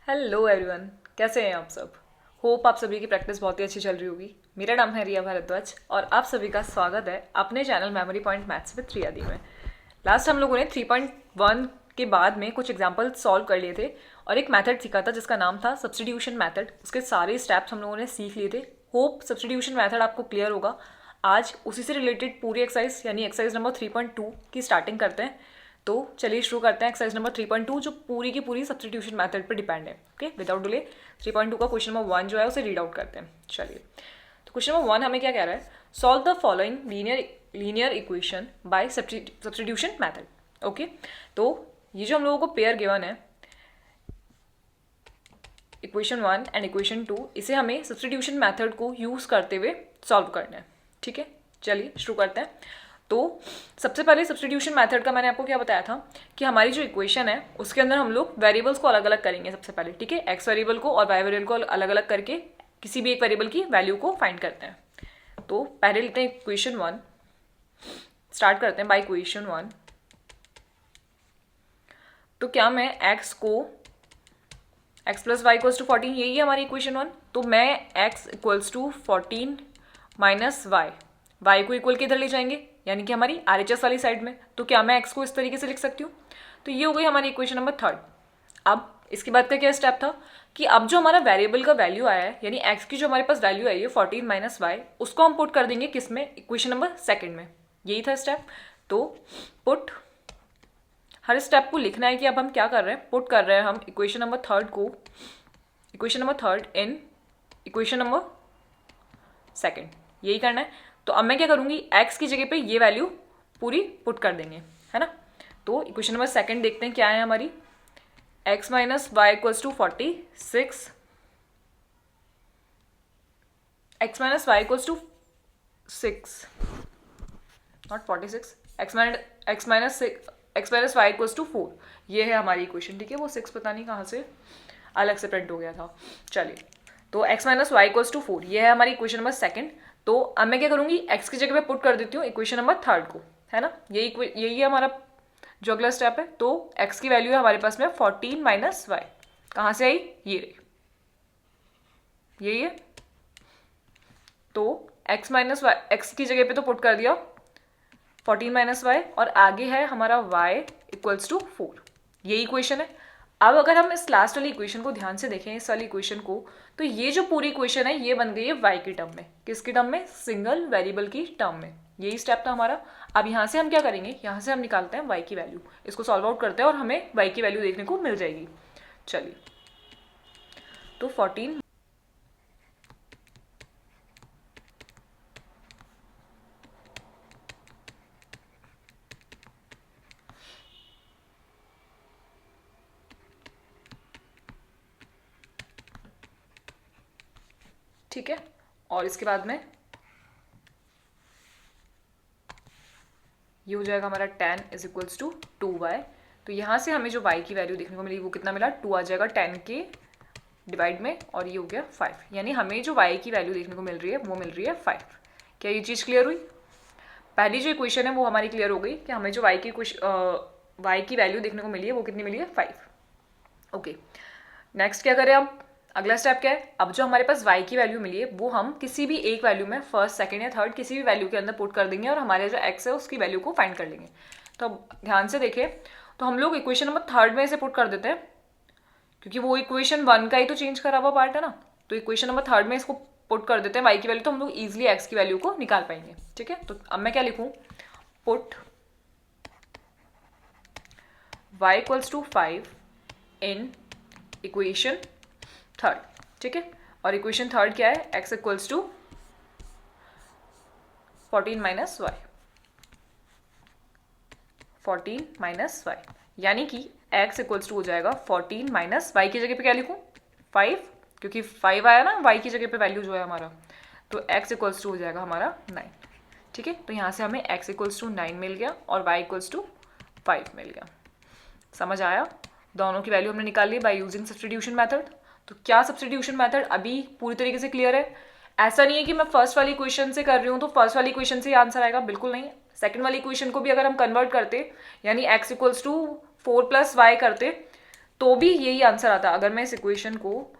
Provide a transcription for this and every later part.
Hello everyone, कैसे हैं आप सब। होप आप सभी की प्रैक्टिस बहुत ही अच्छी चल रही होगी। मेरा नाम है रिया भारद्वाज और आप सभी का स्वागत है अपने channel memory point maths with Riya di में। लास्ट हम लोगों ने 3.1 के बाद में कुछ एग्जाम्पल सॉल्व कर लिए थे और एक मेथड सीखा था जिसका नाम था सब्स्टिट्यूशन मेथड। उसके सारे स्टेप्स हम लोगों ने सीख लिए थे। होप सब्स्टिट्यूशन मेथड आपको क्लियर होगा। आज उसी से रिलेटेड पूरी एक्सरसाइज यानी एक्सरसाइज नंबर 3.2 की स्टार्टिंग करते हैं। तो चलिए शुरू करते हैं एक्सरसाइज नंबर 3.2 जो पूरी की पूरी सब्स्टिट्यूशन मेथड पर डिपेंड है। ओके, विदाउट डिले 3.2 का क्वेश्चन नंबर 1 जो है उसे रीड आउट करते हैं। चलिए, तो क्वेश्चन नंबर 1 हमें क्या कह रहा है, solve the following linear equation by substitution method. Okay, तो ये जो हम लोगों को पेयर गिवन है इक्वेशन 1 एंड इक्वेशन 2, इसे हमें सब्स्टिट्यूशन मेथड को यूज करते हुए सॉल्व करना है। ठीक है, चलिए शुरू करते हैं। तो सबसे पहले सब्स्टिट्यूशन मेथड का मैंने आपको क्या बताया था कि हमारी जो इक्वेशन है उसके अंदर हम लोग वेरिएबल्स को अलग अलग करेंगे सबसे पहले। ठीक है, एक्स वेरिएबल को और वाई वेरिएबल को अलग अलग करके किसी भी एक वेरिएबल की वैल्यू को फाइंड करते हैं। तो पहले लेते हैं इक्वेशन 1, स्टार्ट करते हैं बाय इक्वेशन 1। तो क्या मैं एक्स को x plus y equals to 14, यही है हमारी इक्वेशन 1। तो मैं x equals to 14 minus y को इक्वल के इधर ले जाएंगे यानी कि हमारी RHS वाली साइड में। तो क्या मैं x को इस तरीके से लिख सकती हूँ। तो ये हो गई हमारी इक्वेशन नंबर 3। अब इसके बाद का क्या स्टेप था कि अब जो हमारा वेरिएबल का वैल्यू आया है यानी x की जो हमारे पास वैल्यू आई है 14 माइनस वाई, उसको हम पुट कर देंगे किस में, इक्वेशन नंबर 2 में। यही था स्टेप। तो पुट, हर स्टेप को लिखना है कि अब हम क्या कर रहे हैं, पुट कर रहे हैं हम इक्वेशन नंबर 3 को, equation number 3 in equation number 2, यही करना है। तो अब मैं क्या करूंगी, x की जगह पे ये वैल्यू पूरी पुट कर देंगे, है ना। तो इक्वेशन नंबर 2 देखते हैं क्या है हमारी, x minus y equals to 46, x minus y equals to 6, not 46, x minus y equals to 4, ये है हमारी इक्वेशन। ठीक है, वो 6 पता नहीं कहाँ से अलग से प्रिंट हो गया था। चलिए, तो x minus y equals to 4, ये है हमारी इक्वेशन नंबर 2। तो अब मैं क्या करूंगी, x की जगह पे पुट कर देती हूँ इक्वेशन नंबर 3 को, है ना। यही है हमारा जो अगला स्टेप है। तो x की वैल्यू है हमारे पास में 14 माइनस वाई, कहाँ से आई, ये रही, यही है। तो x माइनस वाई, एक्स की जगह पे तो पुट कर दिया 14 माइनस वाई, और आगे है हमारा y इक्वल्स टू 4, यही इक्वेशन है। अब अगर हम इस लास्ट वाली इक्वेशन को ध्यान से देखें, इस वाली इक्वेशन को, तो ये जो पूरी इक्वेशन है ये बन गई है y की टर्म में। किसकी टर्म में, सिंगल वेरिएबल की टर्म में। यही स्टेप था हमारा। अब यहाँ से हम क्या करेंगे, यहाँ से हम निकालते हैं y की वैल्यू, इसको सॉल्व आउट करते हैं और हमें y की वैल्यू देखने को मिल जाएगी। चलिए, तो 14, ठीक है, और इसके बाद में ये हो जाएगा हमारा 10 इज इक्वल्स टू 2y। तो यहाँ से हमें जो y की वैल्यू देखने को मिली वो कितना मिला, 2 आ जाएगा 10 के डिवाइड में, और ये हो गया 5, यानी हमें जो y की वैल्यू देखने को मिल रही है वो मिल रही है 5। क्या ये चीज़ क्लियर हुई। पहली जो इक्वेशन है वो हमारी क्लियर हो गई कि हमें जो y की वैल्यू देखने को मिली है वो कितनी मिली है, 5। ओके, नेक्स्ट क्या करें अब, अगला स्टेप क्या है, अब जो हमारे पास y की वैल्यू मिली है वो हम किसी भी एक वैल्यू में, फर्स्ट सेकंड या थर्ड, किसी भी वैल्यू के अंदर पुट कर देंगे और हमारे जो x है उसकी वैल्यू को फाइंड कर लेंगे। तो अब ध्यान से देखें, तो हम लोग इक्वेशन नंबर 3 में इसे पुट कर देते हैं क्योंकि वो इक्वेशन 1 का ही तो चेंज करा हुआ पार्ट है ना। तो इक्वेशन नंबर 3 में इसको पुट कर देते हैं y की वैल्यू, तो हम लोग ईजिली x की वैल्यू को निकाल पाएंगे। ठीक है, तो अब मैं क्या लिखूँ, put y equals to 5 in equation 3। ठीक है, और इक्वेशन 3 क्या है, x equals to 14 minus y, 14 minus y, यानी कि x इक्वल्स टू हो जाएगा 14 माइनस वाई की जगह पे क्या लिखूं, 5, क्योंकि 5 आया ना y की जगह पे वैल्यू जो है हमारा, तो x इक्वल्स टू हो जाएगा हमारा 9। ठीक है, तो यहाँ से हमें x इक्वल्स टू 9 मिल गया और y इक्वल्स टू 5 मिल गया। समझ आया, दोनों की वैल्यू हमने निकाल ली बाय यूजिंग सब्स्टिट्यूशन मेथड। तो क्या सब्स्टिट्यूशन मेथड अभी पूरी तरीके से क्लियर है। ऐसा नहीं है कि मैं फर्स्ट वाली क्वेश्चन से कर रही हूँ तो फर्स्ट वाली क्वेश्चन से ही आंसर आएगा, बिल्कुल नहीं। सेकंड वाली क्वेश्चन को भी अगर हम कन्वर्ट करते यानी x equals to 4 plus y करते तो भी यही आंसर आता। अगर मैं इस इक्वेशन को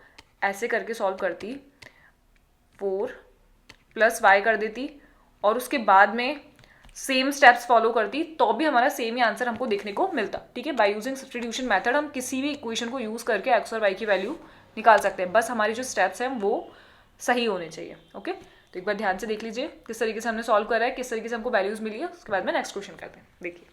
ऐसे करके सॉल्व करती, 4 + y कर देती और उसके बाद में सेम स्टेप्स फॉलो करती, तो भी हमारा सेम ही आंसर हमको देखने को मिलता। ठीक है, बाय यूजिंग सब्स्टिट्यूशन मेथड हम किसी भी इक्वेशन को यूज करके एक्स और वाई की वैल्यू निकाल सकते हैं, बस हमारे जो स्टेप्स हैं वो सही होने चाहिए। ओके, तो एक बार ध्यान से देख लीजिए किस तरीके से हमने सॉल्व करा है, किस तरीके से हमको वैल्यूज मिली है। उसके बाद में नेक्स्ट क्वेश्चन करते हैं। देखिए,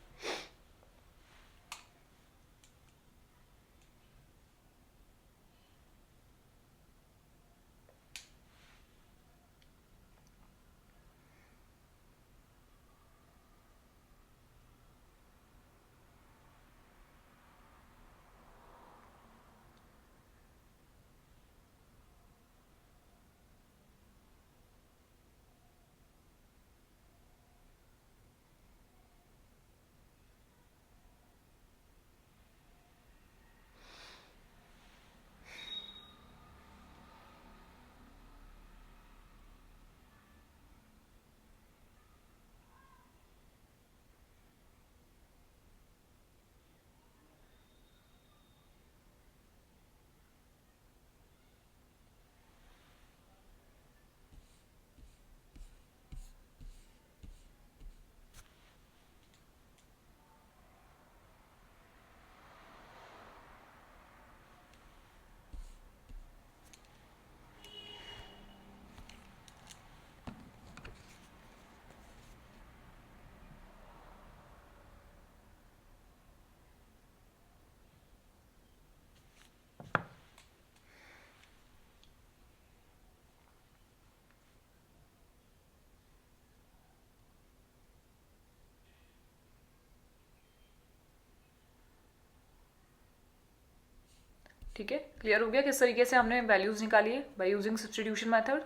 ठीक है, क्लियर हो गया किस तरीके से हमने वैल्यूज निकाली है बाय यूजिंग सब्स्टिट्यूशन मेथड।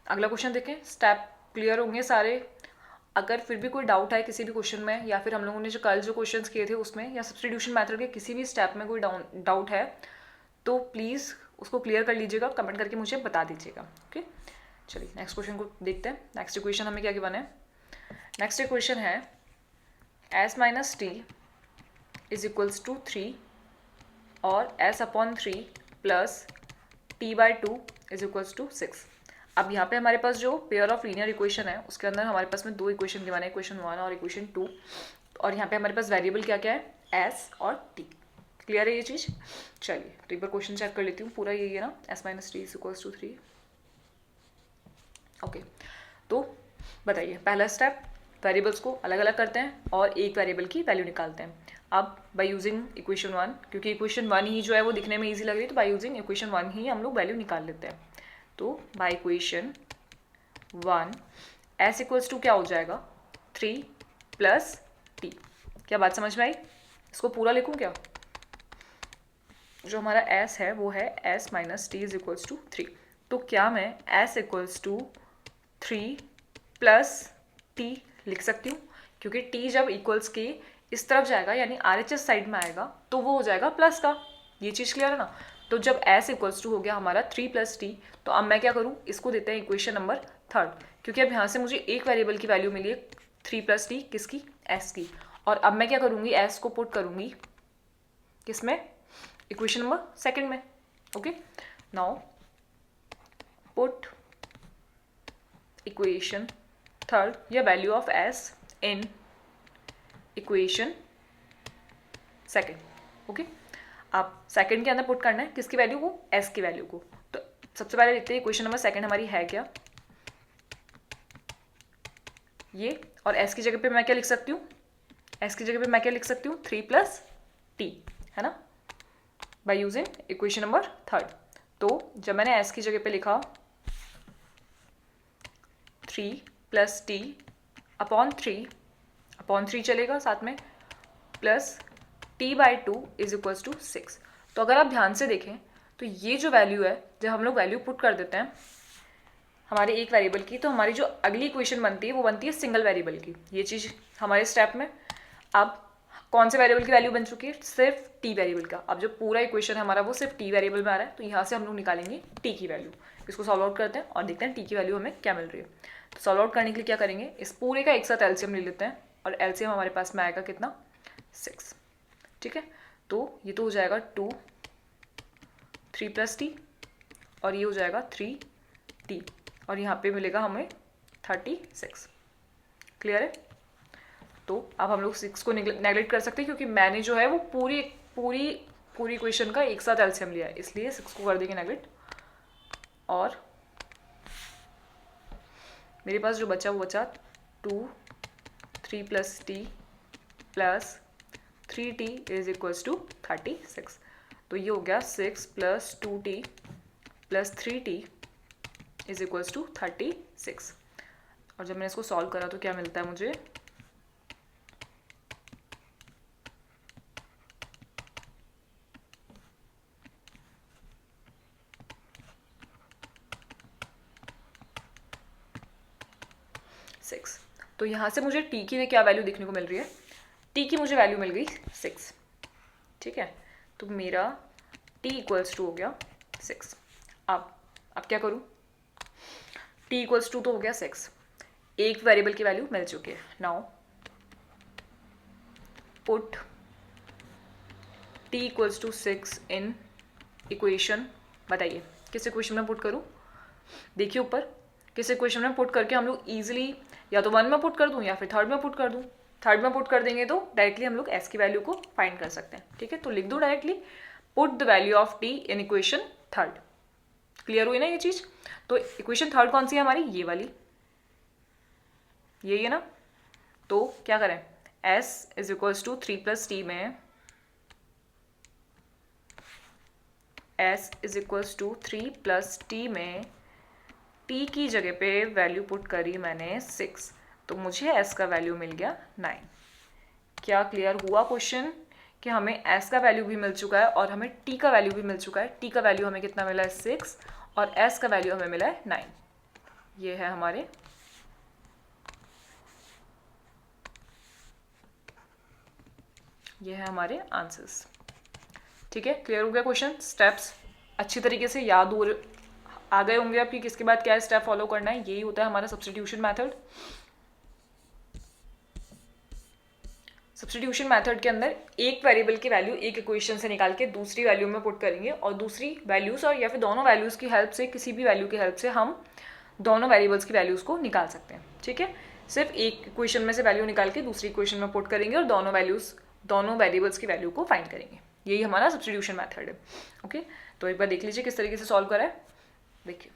अगला क्वेश्चन देखें, स्टेप क्लियर होंगे सारे। अगर फिर भी कोई डाउट है किसी भी क्वेश्चन में, या फिर हम लोगों ने जो कल जो क्वेश्चंस किए थे उसमें, या सब्स्टिट्यूशन मेथड के किसी भी स्टेप में कोई डाउट है, तो प्लीज़ उसको क्लियर कर लीजिएगा, कमेंट करके मुझे बता दीजिएगा। ओके, चलिए नेक्स्ट क्वेश्चन को देखते हैं। नेक्स्ट इक्वेशन हमें क्या गिवन है? नेक्स्ट इक्वेशन है s - t = 3 और s/3 प्लस t/2 = 6। अब यहाँ पे हमारे पास जो पेयर ऑफ लीनियर इक्वेशन है उसके अंदर हमारे पास में दो इक्वेशन गिवन है, इक्वेशन 1 और इक्वेशन 2, और यहाँ पे हमारे पास वेरिएबल क्या क्या है, s और t। क्लियर है ये चीज़? चलिए तो एक बार क्वेश्चन चेक कर लेती हूँ, पूरा यही है ना, s - t = 3। ओके, तो बताइए, पहला स्टेप, वेरिएबल्स को अलग अलग करते हैं और एक वेरिएबल की वैल्यू निकालते हैं। अब बाय यूजिंग इक्वेशन 1, क्योंकि इक्वेशन 1 ही जो है वो दिखने में इजी लग रही है, तो बाय यूजिंग इक्वेशन 1 ही हम लोग वैल्यू निकाल लेते हैं। तो बाय इक्वेशन 1 s = क्या हो जाएगा, 3 + t। क्या बात समझ में आई? इसको पूरा लिखूँ क्या? जो हमारा s है वो है s - t = 3। तो क्या मैं s = 3 + t लिख सकती हूँ? क्योंकि t जब इक्वल्स के इस तरफ जाएगा यानी RHS साइड में आएगा तो वो हो जाएगा प्लस का। ये चीज़ क्लियर है ना? तो जब s = हो गया हमारा 3 + t, तो अब मैं क्या करूँ, इसको देते हैं इक्वेशन नंबर 3, क्योंकि अब यहाँ से मुझे एक वेरिएबल की वैल्यू मिली है 3 + t, किसकी, s की। और अब मैं क्या करूँगी, s को पुट करूँगी किसमें, इक्वेशन नंबर 2 में। ओके, नाउ पुट इक्वेशन 3 या value of s in equation 2। Okay, आप सेकंड के अंदर पुट करना है किसकी वैल्यू को, s की वैल्यू को। तो सबसे पहले देखते हैं इक्वेशन नंबर 2 हमारी है क्या, ये। और s की जगह पे मैं क्या लिख सकती हूँ, s की जगह पे मैं क्या लिख सकती हूँ, 3 + t, है ना, बाय यूजिंग इक्वेशन नंबर 3। तो जब मैंने s की जगह पे लिखा 3 + t अपॉन 3 चलेगा साथ में, प्लस t/2 = 6। तो अगर आप ध्यान से देखें तो ये जो वैल्यू है, जब हम लोग वैल्यू पुट कर देते हैं हमारे एक वेरिएबल की, तो हमारी जो अगली इक्वेशन बनती है वो बनती है सिंगल वेरिएबल की। ये चीज़ हमारे स्टेप में अब कौन से वेरिएबल की वैल्यू बन चुकी है, सिर्फ t वेरिएबल का। अब जो पूरा इक्वेशन है हमारा वो सिर्फ t वेरिएबल में आ रहा है, तो यहाँ से हम लोग निकालेंगे t की वैल्यू। इसको सॉल्व आउट करते हैं और देखते हैं t की वैल्यू हमें क्या मिल रही है। तो सॉल्व आउट करने के लिए क्या करेंगे, इस पूरे का एक साथ एलसीएम ले लेते हैं, और एलसीएम हमारे पास में आएगा कितना, 6। ठीक है, तो ये तो हो जाएगा 2 3+t और ये हो जाएगा 3t और यहाँ पे मिलेगा हमें 36। क्लियर है? तो अब हम लोग 6 को नेगलेक्ट कर सकते हैं क्योंकि मैंने जो है वो पूरी पूरी पूरी इक्वेशन का एक साथ एलसीएम लिया है, इसलिए 6 को कर देंगे नेगलेक्ट। और मेरे पास जो बचा वो बचा 2 3+t plus 3t is equals to 36। तो ये हो गया 6 + 2t + 3t is equals to 36। और जब मैंने इसको सॉल्व करा तो क्या मिलता है मुझे, तो यहाँ से मुझे t की क्या वैल्यू देखने को मिल रही है, t की मुझे वैल्यू मिल गई 6। ठीक है, तो मेरा t इक्वल्स टू हो गया 6। अब क्या करूँ, t इक्वल्स टू तो हो गया 6, एक वेरिएबल की वैल्यू मिल चुकी है। Now put t equals to 6 in equation. बताइए किस इक्वेशन में पुट करूँ। देखिए ऊपर किस इक्वेशन में पुट करके हम लोग ईजिली या तो 1 में पुट कर दूँ या फिर 3rd में पुट कर दूँ। 3rd में पुट कर देंगे तो डायरेक्टली हम लोग s की वैल्यू को फाइंड कर सकते हैं। ठीक है, तो लिख दूँ directly put the value of t in equation 3rd। Clear हुई ना ये चीज़। तो इक्वेशन 3rd कौन सी है हमारी, ये वाली, यही है ना। तो क्या करें, s is equals to 3+t में s is equals to 3+t में t की जगह पे वैल्यू पुट करी मैंने 6, तो मुझे s का वैल्यू मिल गया 9। क्या क्लियर हुआ क्वेश्चन कि हमें s का वैल्यू भी मिल चुका है और हमें t का वैल्यू भी मिल चुका है। t का वैल्यू हमें कितना मिला है 6 और s का वैल्यू हमें मिला है 9। ये है हमारे आंसर्स। ठीक है, क्लियर हो गया क्वेश्चन। स्टेप्स अच्छी तरीके से याद आ गए होंगे आपकी, किसके बाद क्या स्टेप फॉलो करना है। यही होता है हमारा सब्स्टिट्यूशन मेथड। सब्स्टिट्यूशन मेथड के अंदर एक वेरिएबल की वैल्यू एक इक्वेशन से निकाल के दूसरी वैल्यू में पुट करेंगे और दूसरी वैल्यूज और या फिर दोनों वैल्यूज की हेल्प से, किसी भी वैल्यू की हेल्प से हम दोनों वेरिएबल्स की वैल्यूज को निकाल सकते हैं। ठीक है, सिर्फ एक इक्वेशन में से वैल्यू निकाल के दूसरी इक्वेशन में पुट करेंगे और दोनों वेरिएबल्स की वैल्यू को फाइंड करेंगे। यही हमारा सब्स्टिट्यूशन मेथड है। ओके, तो एक बार देख लीजिए किस तरीके से सॉल्व करा है। देखिए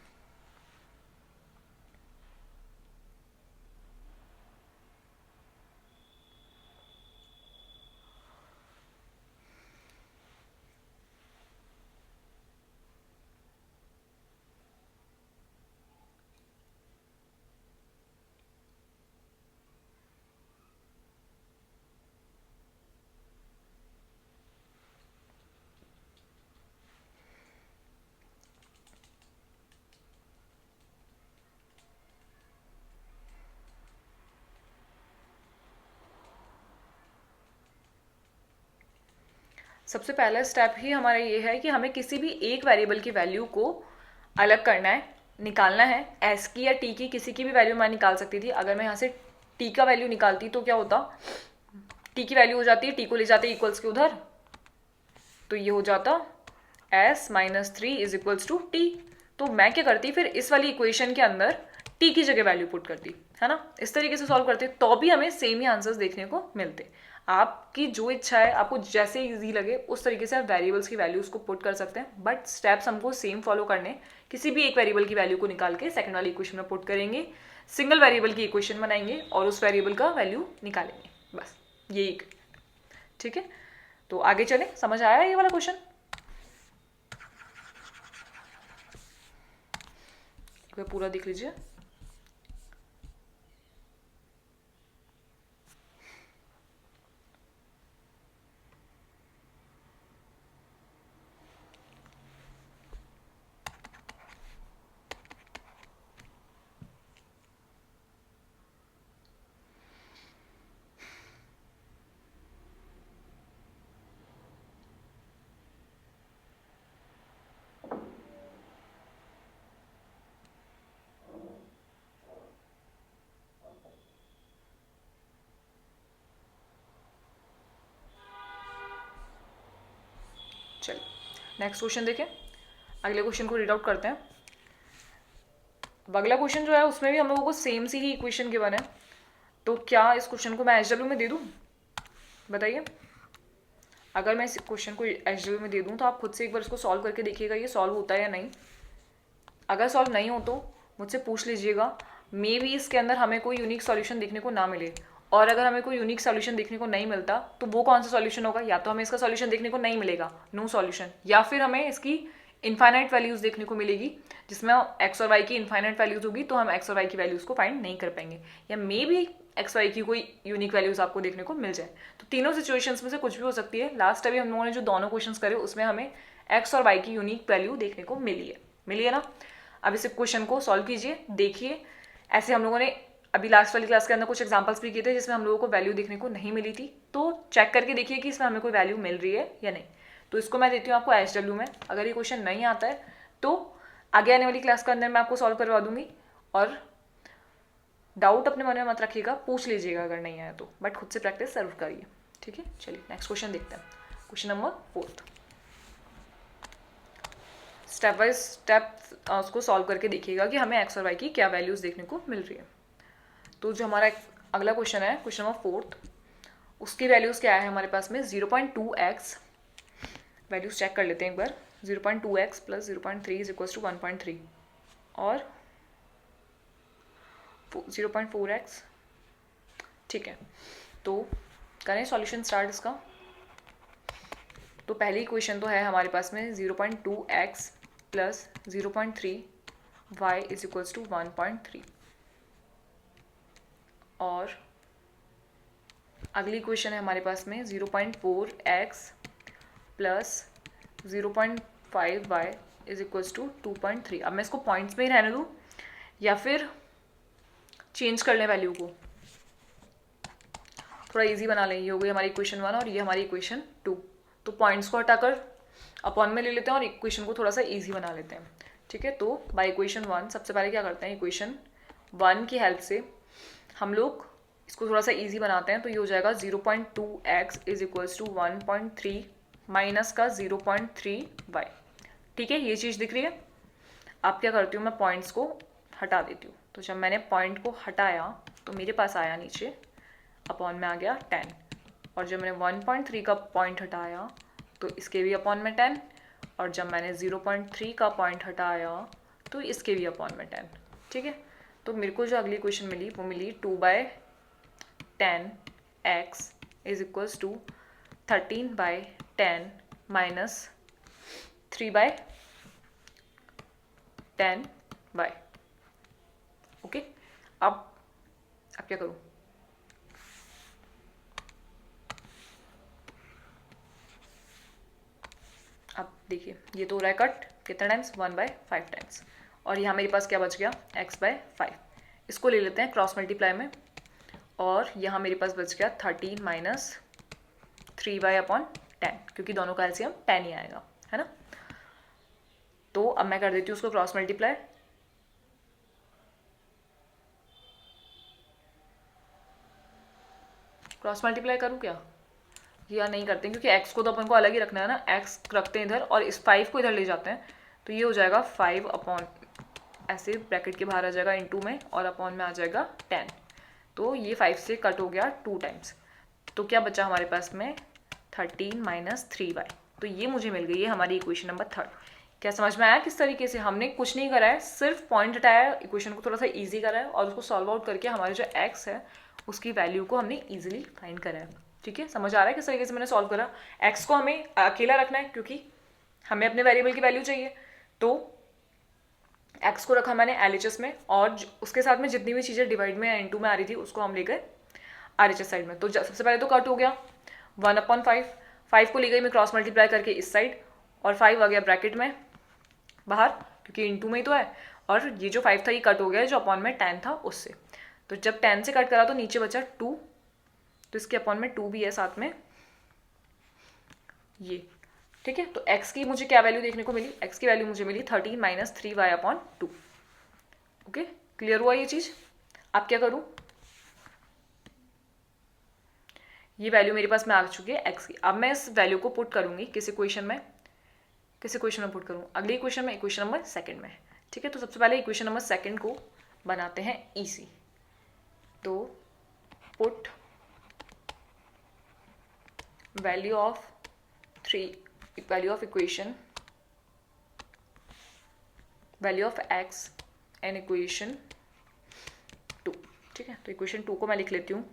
सबसे पहला स्टेप ही हमारा ये है कि हमें किसी भी एक वेरिएबल की वैल्यू को अलग करना है, निकालना है। एस की या टी की किसी की भी वैल्यू मैं निकाल सकती थी। अगर मैं यहाँ से टी का वैल्यू निकालती तो क्या होता, टी की वैल्यू हो जाती है, टी को ले जाते इक्वल्स के उधर, तो ये हो जाता s - 3 is equals to t. तो मैं क्या करती, फिर इस वाली इक्वेशन के अंदर टी की जगह वैल्यू पुट करती, है ना। इस तरीके से सॉल्व करते तो भी हमें सेम ही आंसर्स देखने को मिलते। आपकी जो इच्छा है, आपको जैसे इजी लगे उस तरीके से आप वेरिएबल्स की वैल्यूज को पुट कर सकते हैं, बट स्टेप्स हमको सेम फॉलो करने। किसी भी एक वेरिएबल की वैल्यू को निकाल के सेकंड वाली इक्वेशन में पुट करेंगे, सिंगल वेरिएबल की इक्वेशन बनाएंगे और उस वेरिएबल का वैल्यू निकालेंगे, बस यही। ठीक है, तो आगे चले। समझ आया ये वाला क्वेश्चन? पूरा देख लीजिए। चलिए नेक्स्ट क्वेश्चन देखें। अगले क्वेश्चन को रीड आउट करते हैं। अब अगला क्वेश्चन जो है उसमें भी हम लोगों को सेम सी ही इक्वेशन गिवन है, तो क्या इस क्वेश्चन को मैं HW में दे दूँ? बताइए। अगर मैं इस क्वेश्चन को HW में दे दूँ तो आप खुद से एक बार इसको सॉल्व करके देखिएगा ये सॉल्व होता है या नहीं। अगर सॉल्व नहीं हो तो मुझसे पूछ लीजिएगा, मे बी इसके अंदर हमें कोई यूनिक सॉल्यूशन देखने को ना मिले। और अगर हमें कोई यूनिक सॉल्यूशन देखने को नहीं मिलता तो वो कौन सा सॉल्यूशन होगा? या तो हमें इसका सॉल्यूशन देखने को नहीं मिलेगा, नो सॉल्यूशन, या फिर हमें इसकी इनफाइनाइट वैल्यूज देखने को मिलेगी जिसमें एक्स और वाई की इनफाइनाइट वैल्यूज होगी, तो हम एक्स और वाई की वैल्यूज को फाइंड नहीं कर पाएंगे। या मे बी एक्स वाई की कोई यूनिक वैल्यूज आपको देखने को मिल जाए। तो तीनों सिचुएशंस में से कुछ भी हो सकती है। लास्ट अभी हम लोगों ने जो दोनों क्वेश्चंस करे उसमें हमें एक्स और वाई की यूनिक वैल्यू देखने को मिली है ना। अब इस क्वेश्चन को सॉल्व कीजिए, देखिए। ऐसे हम लोगों ने अभी लास्ट वाली क्लास के अंदर कुछ एग्जांपल्स भी किए थे जिसमें हम लोगों को वैल्यू देखने को नहीं मिली थी, तो चेक करके देखिए कि इसमें हमें कोई वैल्यू मिल रही है या नहीं। तो इसको मैं देती हूँ आपको HW में। अगर ये क्वेश्चन नहीं आता है तो आगे आने वाली क्लास के अंदर मैं आपको सॉल्व करवा दूंगी। और डाउट अपने मन में मत रखिएगा, पूछ लीजिएगा अगर नहीं आया तो, बट खुद से प्रैक्टिस जरूर करिए, ठीक है। चलिए नेक्स्ट क्वेश्चन देखते हैं। Question number 4। Step by step उसको सॉल्व करके देखिएगा कि हमें एक्स और वाई की क्या वैल्यूज देखने को मिल रही है। तो जो हमारा अगला क्वेश्चन है, क्वेश्चन नंबर 4, उसकी वैल्यूज क्या है हमारे पास में? 0.2x, वैल्यूज चेक कर लेते हैं एक बार। 0.2x plus 0.3 is equal to 1.3 और 0.4x, ठीक है। तो करें सॉल्यूशन स्टार्ट इसका। तो पहली इक्वेशन तो है हमारे पास में 0.2x plus 0.3y is equals to 1.3 और अगली इक्वेशन है हमारे पास में 0.4x plus 0.5y is equals to 2.3। अब मैं इसको पॉइंट्स में ही रहने दूँ या फिर चेंज कर लें वैल्यू को? थोड़ा इजी बना लें। ये हो गई हमारी इक्वेशन 1 और ये हमारी इक्वेशन 2। तो पॉइंट्स को हटाकर अपॉन में ले लेते हैं और इक्वेशन को थोड़ा सा इजी बना लेते हैं, ठीक है। तो बाय इक्वेशन 1 सबसे पहले क्या करते हैं, इक्वेशन 1 की हेल्प से हम लोग इसको थोड़ा सा इजी बनाते हैं। तो ये हो जाएगा 0.2x is equals to 1.3 minus का 0.3y, ठीक है। ये चीज़ दिख रही है। अब क्या करती हूँ, मैं पॉइंट्स को हटा देती हूँ। तो जब मैंने पॉइंट को हटाया तो मेरे पास आया नीचे अपॉन में आ गया 10, और जब मैंने 1.3 का पॉइंट हटाया तो इसके भी अपॉन में 10, और जब मैंने 0.3 का पॉइंट हटाया तो इसके भी अपॉन में 10, ठीक है। तो मेरे को जो अगली क्वेश्चन मिली वो मिली 2/10x is equals to 13/10 minus 3/10y, okay. अब क्या करूँ? अब देखिए ये तो हो रहा है कट, कितना टाइम्स? 1/5 टाइम्स। और यहाँ मेरे पास क्या बच गया? x/5। इसको ले लेते हैं क्रॉस मल्टीप्लाई में, और यहाँ मेरे पास बच गया 13 माइनस 3y/10, क्योंकि दोनों का एलसीएम 10 ही आएगा, है ना। तो अब मैं कर देती हूँ उसको क्रॉस मल्टीप्लाई। क्रॉस मल्टीप्लाई करूँ क्या? या नहीं करते हैं, क्योंकि x को तो अपन को अलग ही रखना है ना। x रखते हैं इधर और इस 5 को इधर ले जाते हैं। तो ये हो जाएगा 5 अपॉन, ऐसे ब्रैकेट के बाहर आ जाएगा इनटू में, और अपॉन में आ जाएगा 10। तो ये 5 से कट हो गया 2 टाइम्स। तो क्या बचा हमारे पास में? 13 माइनस 3y। तो ये मुझे मिल गई है हमारी इक्वेशन नंबर 3। क्या समझ में आया किस तरीके से? हमने कुछ नहीं करा है, सिर्फ पॉइंट हटाया, इक्वेशन को थोड़ा सा ईजी करा है, और उसको सॉल्व आउट करके हमारे जो x है उसकी वैल्यू को हमने ईजिली फाइंड करा है, ठीक है। समझ आ रहा है किस तरीके से मैंने सॉल्व करा? x को हमें अकेला रखना है क्योंकि हमें अपने वेरिएबल की वैल्यू चाहिए। तो x को रखा मैंने LHS में, और उसके साथ में जितनी भी चीज़ें डिवाइड में या इनटू में आ रही थी उसको हम ले गए RHS साइड में। तो सबसे पहले तो कट हो गया 1/5, 5 को ले गई मैं क्रॉस मल्टीप्लाई करके इस साइड, और 5 आ गया ब्रैकेट में बाहर क्योंकि इनटू में ही तो है, और ये जो 5 था ये कट हो गया जो अपॉन में 10 था उससे। तो जब 10 से कट करा तो नीचे बचा 2, तो इसके अपॉन में 2 भी है साथ में ये, ठीक है। तो x की मुझे क्या वैल्यू देखने को मिली? x की वैल्यू मुझे मिली 13 माइनस 3y/2, ओके। क्लियर हुआ ये चीज़? अब क्या करूँ? ये वैल्यू मेरे पास में आ चुकी है x की। अब मैं इस वैल्यू को पुट करूँगी किस इक्वेशन में? किस इक्वेशन में पुट करूँ? अगली इक्वेशन में, इक्वेशन नंबर सेकंड में। ठीक है, तो सबसे पहले इक्वेशन नंबर सेकंड को बनाते हैं इजी। तो put value of equation, value of x and equation 2। ठीक है, तो इक्वेशन 2 को मैं लिख लेती हूँ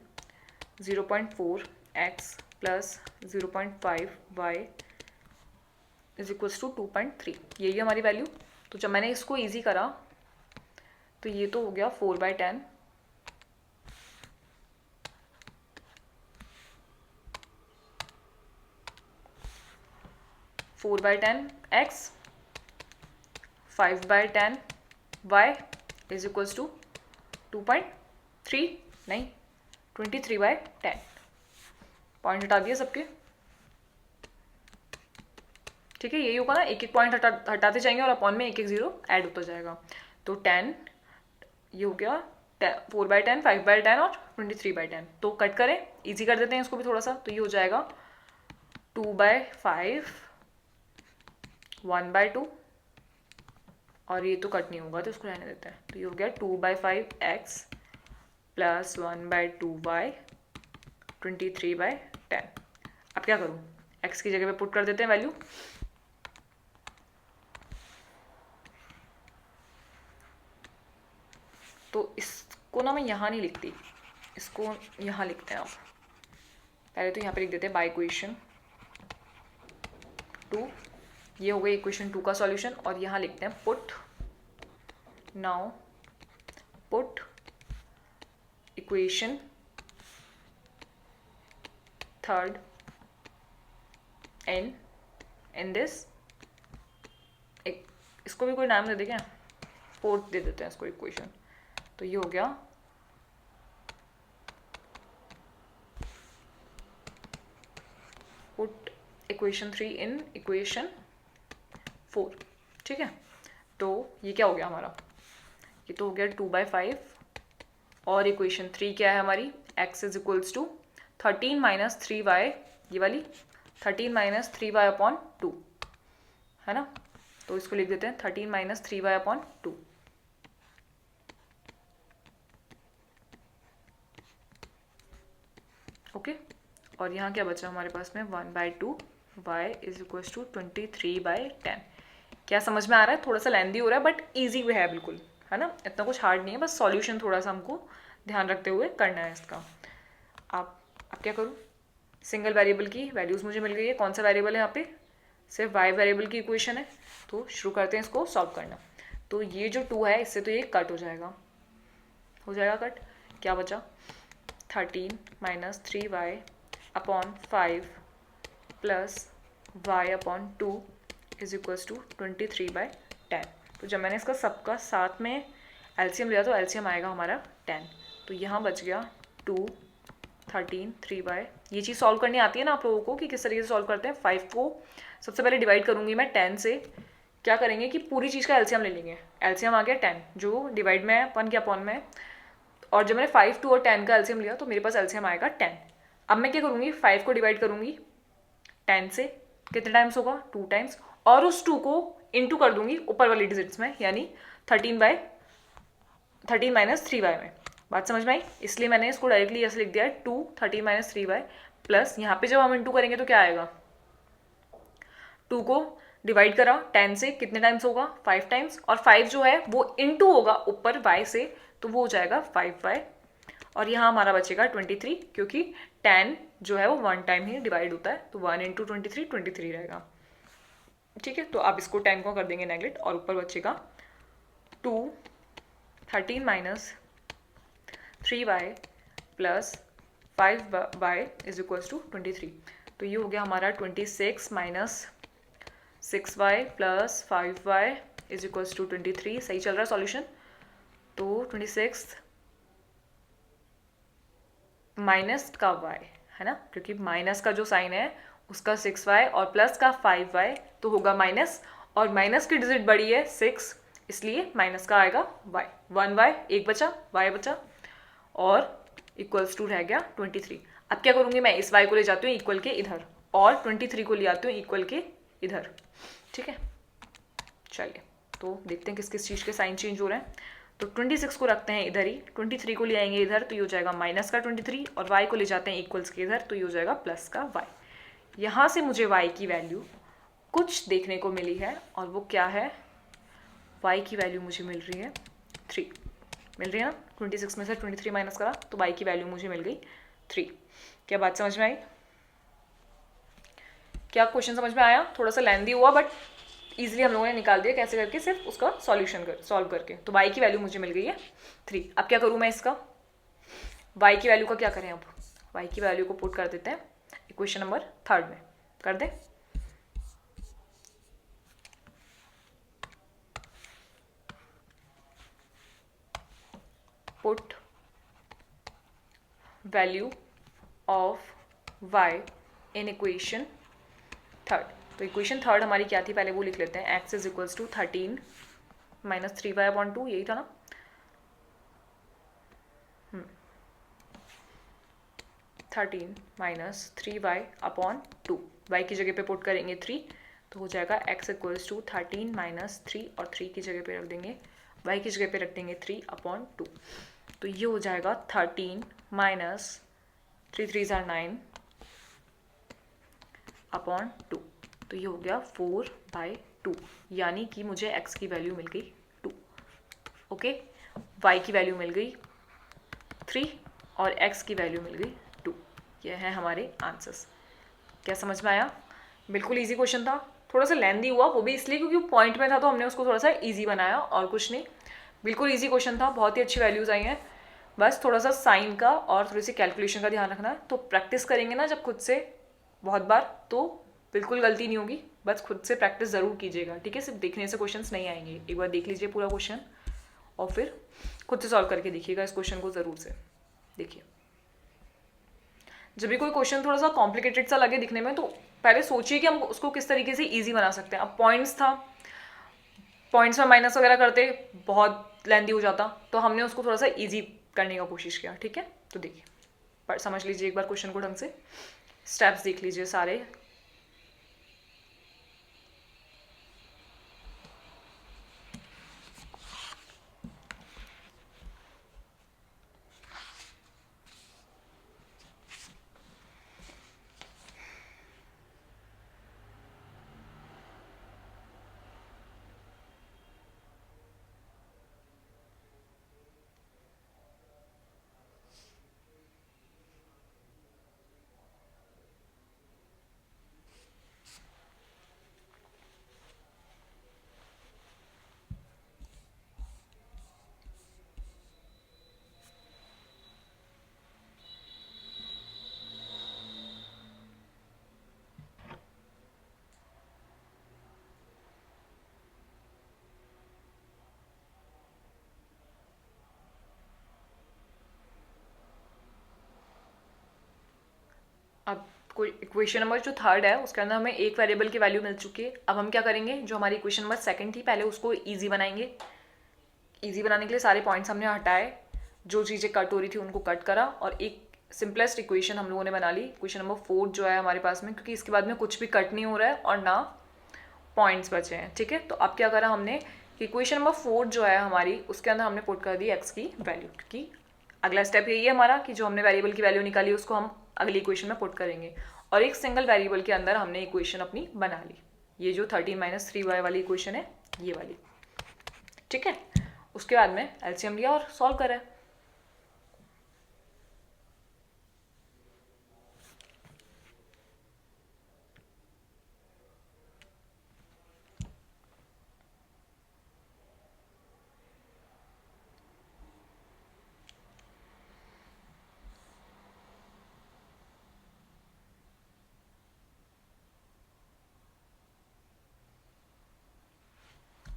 0.4 x plus 0.5 y is equals to 2.3। यही हमारी वैल्यू। तो जब मैंने इसको इजी करा तो ये तो हो गया 4/10 4/10 x 5/10 y is equals to 2.3 नहीं 23/10। पॉइंट हटा दिए सबके। ठीक है, यही होगा ना, एक एक पॉइंट हटाते जाएंगे और अपॉन में एक एक जीरो ऐड होता जाएगा। तो 10 ये हो गया 4/10, 5/10 और 23/10। तो कट करें, इजी कर देते हैं इसको भी थोड़ा सा। तो ये हो जाएगा 2/5 1/2 और ये तो कट नहीं होगा तो इसको रहने देते हैं। तो ये हो गया 2/5 एक्स प्लस 1/2 वाई 23/10। अब क्या करूँ? एक्स की जगह पे पुट कर देते हैं वैल्यू। तो इसको ना मैं यहाँ नहीं लिखती, इसको यहाँ लिखते हैं। आप पहले तो यहाँ पे लिख देते हैं बाय इक्वेशन 2। ये हो गई इक्वेशन 2 का सॉल्यूशन। और यहाँ लिखते हैं put, now put equation third in this, इसको भी कोई नाम दे दे क्या? फोर्थ दे देते हैं इसको इक्वेशन। तो ये हो गया पुट इक्वेशन 3 इन इक्वेशन 4। ठीक है, तो ये क्या हो गया हमारा? ये तो हो गया 2/5 और इक्वेशन 3 क्या है हमारी? x is equals to 13 minus 3y, ये वाली 13 माइनस 3y अपॉन 2 है ना। तो इसको लिख देते हैं 13 माइनस 3y अपॉन 2। ओके, और यहाँ क्या बचा हमारे पास में? 1/2 y इज इक्वल्स टू 23/10। क्या समझ में आ रहा है? थोड़ा सा लेंदी हो रहा है बट ईजी वे है बिल्कुल, है ना। इतना कुछ हार्ड नहीं है, बस सॉल्यूशन थोड़ा सा हमको ध्यान रखते हुए करना है इसका। आप अब क्या करूँ? सिंगल वेरिएबल की वैल्यूज़ मुझे मिल गई है। कौन सा वेरिएबल है यहाँ पे? सिर्फ y वेरिएबल की इक्वेशन है। तो शुरू करते हैं इसको सॉल्व करना। तो ये जो 2 है इससे तो ये कट हो जाएगा कट। क्या बचा? 13 minus 3y upon 5 plus y upon 2 is equals to 23/10। तो जब मैंने इसका सबका साथ में एलसीएम लिया तो एलसीएम आएगा हमारा 10। तो यहाँ बच गया 2 13 3y। ये चीज़ सॉल्व करनी आती है ना आप लोगों को कि किस तरीके से सॉल्व करते हैं। 5 को सबसे पहले डिवाइड करूँगी मैं 10 से। क्या करेंगे कि पूरी चीज़ का एलसीएम ले लेंगे। एलसीएम आ गया 10 जो डिवाइड में है, अपन के अपॉन में। और जब मैंने 5, 2 और 10 का एलसीएम लिया तो मेरे पास एलसीएम आएगा 10। अब मैं क्या करूँगी? 5 को डिवाइड करूँगी 10 से, कितने टाइम्स होगा? 2 टाइम्स। और उस 2 को इंटू कर दूंगी ऊपर वाली डिजिट्स में, यानी 13 माइनस 3y में। बात समझ में आई? इसलिए मैंने इसको डायरेक्टली ऐसे लिख दिया है 2 13 माइनस 3y प्लस, यहाँ पे जब हम इंटू करेंगे तो क्या आएगा? 2 को डिवाइड करा 10 से, कितने टाइम्स होगा? 5 टाइम्स। और 5 जो है वो इंटू होगा ऊपर y से, तो वो हो जाएगा 5y। और यहाँ हमारा बचेगा 23, क्योंकि 10 जो है वो 1 टाइम ही डिवाइड होता है। तो 1 इंटू 23 रहेगा। ठीक है, तो आप इसको 10 को कर देंगे नेगलेक्ट और ऊपर बचेगा 2 13 minus 3y plus 5y is equals to 23। तो ये हो गया हमारा 26 minus 6y plus 5y is equals to 23। सही चल रहा है सॉल्यूशन। तो 26 माइनस का y है ना, क्योंकि माइनस का जो साइन है उसका 6y और प्लस का 5y तो होगा माइनस, और माइनस की डिजिट बड़ी है 6, इसलिए माइनस का आएगा y। 1y एक बचा, y बचा और इक्वल्स टू रह गया 23। अब क्या करूँगी मैं? इस y को ले जाती हूँ इक्वल के इधर और 23 को ले आती हूँ इक्वल के इधर, ठीक है। चलिए तो देखते हैं किस किस चीज़ के साइन चेंज हो रहे हैं। तो 26 को रखते हैं इधर ही, 23 को ले आएंगे इधर तो ये हो जाएगा माइनस का 23, और y को ले जाते हैं इक्वल्स के इधर तो ये हो जाएगा प्लस का y। यहाँ से मुझे y की वैल्यू कुछ देखने को मिली है, और वो क्या है, y की वैल्यू मुझे मिल रही है 3, मिल रही है ना। 26 में से 23 माइनस करा तो y की वैल्यू मुझे मिल गई 3। क्या बात समझ में आई? क्या क्वेश्चन समझ में आया? थोड़ा सा लेंदी हुआ बट इजीली हम लोगों ने निकाल दिया कैसे करके, सिर्फ उसका सॉल्यूशन सॉल्व करके। तो y की वैल्यू मुझे मिल गई है 3। अब क्या करूँ मैं इसका, y की वैल्यू का क्या करें, अब y की वैल्यू को पुट कर देते हैं इक्वेशन नंबर 3 में, कर दें। Put value of y in equation 3। तो इक्वेशन 3 हमारी क्या थी, पहले वो लिख लेते हैं। x is equals to 13 minus 3y upon 2, यही था ना। 13 माइनस 3y अपॉन 2, y की जगह पे पुट करेंगे 3 तो हो जाएगा x इक्वल्स टू 13 माइनस 3, और 3 की जगह पे रख देंगे, y की जगह पे रख देंगे 3 अपॉन 2। तो ये हो जाएगा 13 माइनस 3 3 ज़ार 9 अपॉन 2, तो ये हो गया 4/2, यानी कि मुझे x की वैल्यू मिल गई 2। ओके, y की वैल्यू मिल गई 3 और x की वैल्यू मिल गई 2। ये है हमारे आंसर्स। क्या समझ में आया? बिल्कुल इजी क्वेश्चन था, थोड़ा सा लेंदी हुआ, वो भी इसलिए क्योंकि पॉइंट में था तो हमने उसको थोड़ा सा इजी बनाया, और कुछ नहीं। बिल्कुल इजी क्वेश्चन था, बहुत ही अच्छी वैल्यूज आई हैं। बस थोड़ा सा साइन का और थोड़ी सी कैलकुलेशन का ध्यान रखना है। तो प्रैक्टिस करेंगे ना जब खुद से बहुत बार, तो बिल्कुल गलती नहीं होगी। बस खुद से प्रैक्टिस ज़रूर कीजिएगा, ठीक है। सिर्फ देखने से क्वेश्चंस नहीं आएंगे, एक बार देख लीजिए पूरा क्वेश्चन और फिर खुद से सॉल्व करके देखिएगा इस क्वेश्चन को ज़रूर से। देखिए, जब भी कोई क्वेश्चन थोड़ा सा कॉम्प्लिकेटेड सा लगे दिखने में, तो पहले सोचिए कि हम उसको किस तरीके से ईजी बना सकते हैं। अब पॉइंट्स था, पॉइंट्स में माइनस वगैरह करते बहुत लेंदी हो जाता, तो हमने उसको थोड़ा सा ईजी करने का कोशिश किया, ठीक है। तो देखिए, पर समझ लीजिए एक बार क्वेश्चन को ढंग से, स्टेप्स देख लीजिए सारे। अब कोई इक्वेशन नंबर जो 3 है उसके अंदर हमें एक वेरिएबल की वैल्यू मिल चुकी है। अब हम क्या करेंगे, जो हमारी इक्वेशन नंबर 2 थी, पहले उसको इजी बनाएंगे। इजी बनाने के लिए सारे पॉइंट्स हमने हटाए, जो चीज़ें कट हो रही थी उनको कट करा, और एक सिंपलेस्ट इक्वेशन हम लोगों ने बना ली, इक्वेशन नंबर 4 जो है हमारे पास में, क्योंकि इसके बाद में कुछ भी कट नहीं हो रहा है और ना पॉइंट्स बचे हैं, ठीक है। तो अब क्या करा हमने कि इक्वेशन नंबर 4 जो है हमारी, उसके अंदर हमने पुट कर दी एक्स की वैल्यू, क्योंकि अगला स्टेप यही है हमारा कि जो हमने वेरिएबल की वैल्यू निकाली उसको हम अगली इक्वेशन में पुट करेंगे, और एक सिंगल वेरिएबल के अंदर हमने इक्वेशन अपनी बना ली। ये जो 13 माइनस 3y वाली इक्वेशन है, ये वाली, ठीक है। उसके बाद में एलसीएम लिया और सॉल्व करा।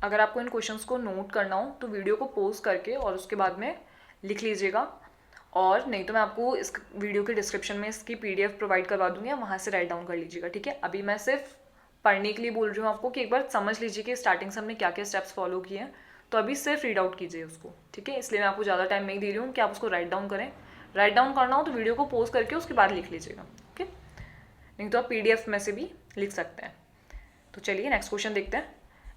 अगर आपको इन क्वेश्चंस को नोट करना हो तो वीडियो को पॉज करके और उसके बाद में लिख लीजिएगा, और नहीं तो मैं आपको इस वीडियो के डिस्क्रिप्शन में इसकी PDF प्रोवाइड करवा दूंगी, वहाँ से राइट डाउन कर लीजिएगा, ठीक है। अभी मैं सिर्फ पढ़ने के लिए बोल रही हूँ आपको कि एक बार समझ लीजिए कि स्टार्टिंग से हमने क्या क्या स्टेप्स फॉलो किए हैं, तो अभी सिर्फ रीड आउट कीजिए उसको, ठीक है। इसलिए मैं आपको ज़्यादा टाइम नहीं दे रही हूँ कि आप उसको राइट डाउन करें। राइट डाउन करना हो तो वीडियो को पॉज करके उसके बाद लिख लीजिएगा, ठीक है। नहीं तो आप PDF में से भी लिख सकते हैं। तो चलिए नेक्स्ट क्वेश्चन देखते हैं।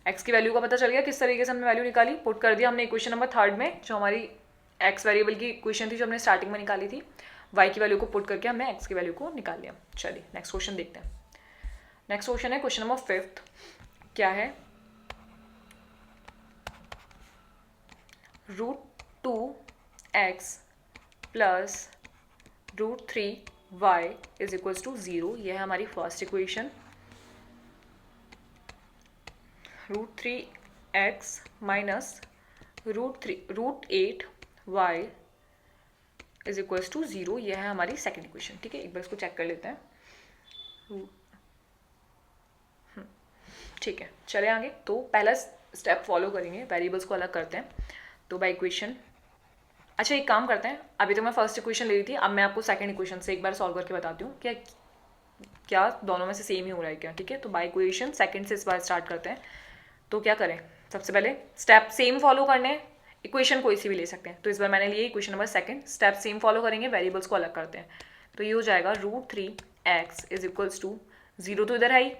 एक्स की वैल्यू का पता चल गया किस तरीके से हमने वैल्यू निकाली, पुट कर दिया हमने इक्वेशन नंबर 3 में, जो हमारी एक्स वेरिएबल की इक्वेशन थी जो हमने स्टार्टिंग में निकाली थी। वाई की वैल्यू को पुट करके हमने एक्स की वैल्यू को निकाल लिया। चलिए नेक्स्ट क्वेश्चन देखते हैं। नेक्स्ट क्वेश्चन है क्वेश्चन नंबर 5। क्या है, √2x plus √3y is equals to 0। यह है हमारी first equation. √3x minus √8y is equals to 0। यह है हमारी सेकेंड इक्वेशन। ठीक है, एक बार इसको चेक कर लेते हैं। ठीक है, चले आगे। तो पहला स्टेप फॉलो करेंगे, वेरिएबल्स को अलग करते हैं। तो बाय इक्वेशन, अच्छा एक काम करते हैं, अभी तो मैं फर्स्ट इक्वेशन ले रही थी, अब मैं आपको सेकंड इक्वेशन से एक बार सॉल्व करके बताती हूँ क्या क्या दोनों में से सेम ही हो रहा है क्या। ठीक है, तो बाय इक्वेशन सेकंड से इस बार स्टार्ट करते हैं। तो क्या करें, सबसे पहले स्टेप सेम फॉलो करने हैं, इक्वेशन कोई सी भी ले सकते हैं। तो इस बार मैंने लिए equation number second, step same follow करेंगे, वेरिएबल्स को अलग करते हैं। तो ये हो जाएगा √3x इज इक्वल्स टू 0 तो इधर है ही,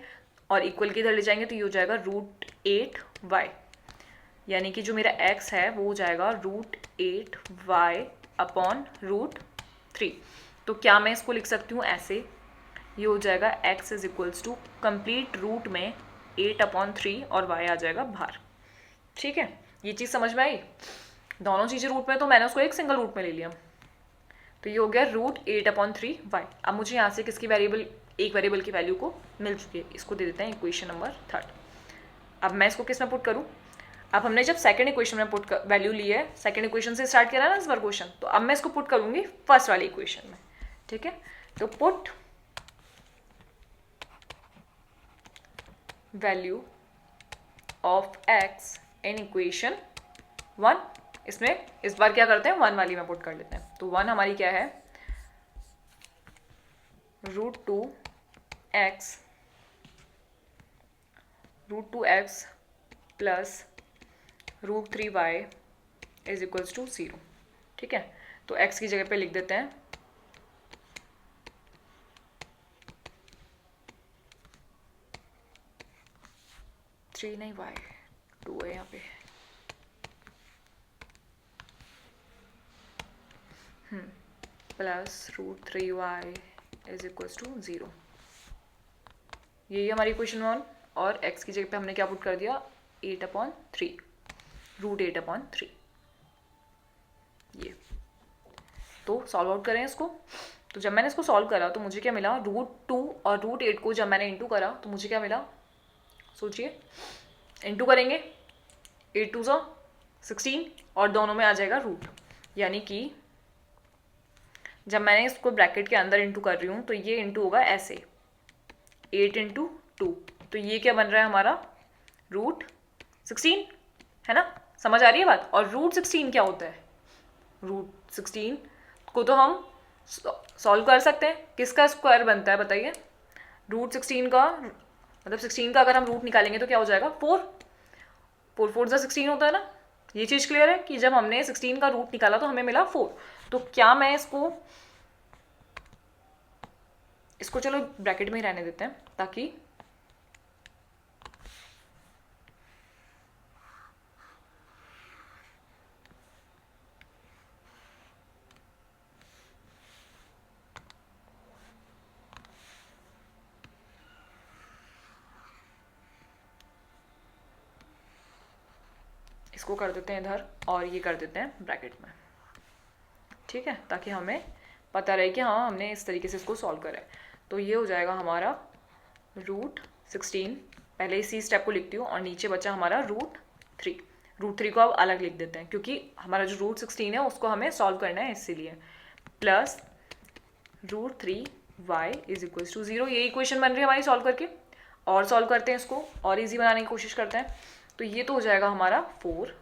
और इक्वल के इधर ले जाएंगे तो ये हो जाएगा √8y, यानी कि जो मेरा x है वो हो जाएगा √8y अपॉन √3। तो क्या मैं इसको लिख सकती हूँ ऐसे, ये हो जाएगा x is equals to complete root में 8/3 और y आ जाएगा बाहर। ठीक है, ये चीज़ समझ में आई। दोनों चीज़ें रूट में, तो मैंने उसको एक सिंगल रूट में ले लिया। तो ये हो गया √8/3y। अब मुझे यहाँ से किसकी वेरिएबल, एक वेरिएबल की वैल्यू को मिल चुकी है, इसको दे देते हैं इक्वेशन नंबर 3। अब मैं इसको किस में पुट करूँ, अब हमने जब सेकंड इक्वेशन में पुट वैल्यू ली है, सेकंड इक्वेशन से स्टार्ट किया ना इस बार क्वेश्चन, तो अब मैं इसको पुट करूँगी फर्स्ट वाली इक्वेशन में। ठीक है, तो put value of x in equation 1। इसमें इस बार क्या करते हैं, 1 वाली में पुट कर लेते हैं। तो 1 हमारी क्या है, √2x plus √3y is equals to 0। ठीक है, तो x की जगह पे लिख देते हैं 3 नहीं y 2 है यहाँ पे। Plus √3y is equals to 0। यही हमारी इक्वेशन 1, और x की जगह पे हमने क्या पुट कर दिया, 8/3 √8/3। ये तो सॉल्व आउट करें इसको। तो जब मैंने इसको सॉल्व करा तो मुझे क्या मिला, √2 और √8 को जब मैंने इंटू करा तो मुझे क्या मिला, सोचिए, इंटू करेंगे 8 2 16 और दोनों में आ जाएगा रूट, यानी कि जब मैंने इसको ब्रैकेट के अंदर इंटू कर रही हूँ तो ये इंटू होगा ऐसे 8 × 2, तो ये क्या बन रहा है हमारा √16, है ना, समझ आ रही है बात। और √16 क्या होता है, √16 को तो हम सॉल्व कर सकते हैं, किसका स्क्वायर बनता है बताइए, √16 का, मतलब 16 का अगर हम रूट निकालेंगे तो क्या हो जाएगा 4 4 16 होता है ना। ये चीज़ क्लियर है कि जब हमने 16 का रूट निकाला तो हमें मिला 4। तो क्या मैं इसको चलो ब्रैकेट में ही रहने देते हैं ताकि इसको कर देते हैं इधर और ये कर देते हैं ब्रैकेट में। ठीक है, ताकि हमें पता रहे कि हाँ हमने इस तरीके से इसको सॉल्व करा है। तो ये हो जाएगा हमारा √16, पहले इसी स्टेप को लिखती हूँ, और नीचे बचा हमारा √3। √3 को अब अलग लिख देते हैं क्योंकि हमारा जो √16 है उसको हमें सॉल्व करना है, इसीलिए plus √3y is equals to 0। ये इक्वेशन बन रही है हमारी सॉल्व करके, और सॉल्व करते हैं इसको और इजी बनाने की कोशिश करते हैं। तो ये तो हो जाएगा हमारा 4,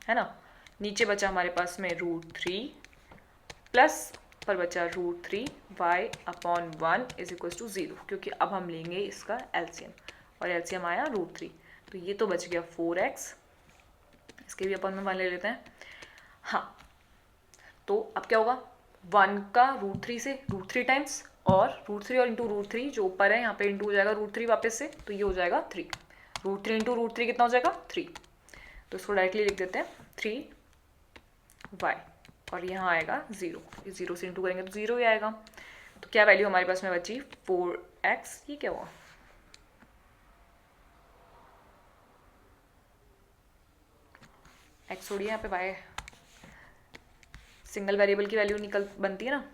है ना, नीचे बचा हमारे पास में √3 प्लस पर बचा √3y/1 इज इक्वल्स टू 0, क्योंकि अब हम लेंगे इसका एलसीएम, और एलसीएम आया √3। तो ये तो बच गया 4x, इसके भी अपन में 1 ले लेते हैं। हाँ, तो अब क्या होगा, 1 का √3 से √3 टाइम्स और √3 और इंटू √3 जो ऊपर है यहाँ पे इंटू हो जाएगा √3 वापस से, तो ये हो जाएगा 3। √3 इंटू √3 कितना हो जाएगा 3। तो इसको डायरेक्टली लिख देते हैं 3y और यहाँ आएगा 0। इस 0 से इंटू करेंगे तो 0 ही आएगा। तो क्या वैल्यू हमारे पास में बची 4x। ये क्या हुआ, x छोड़िए, यहाँ पे y सिंगल वेरिएबल की वैल्यू निकल बनती है ना,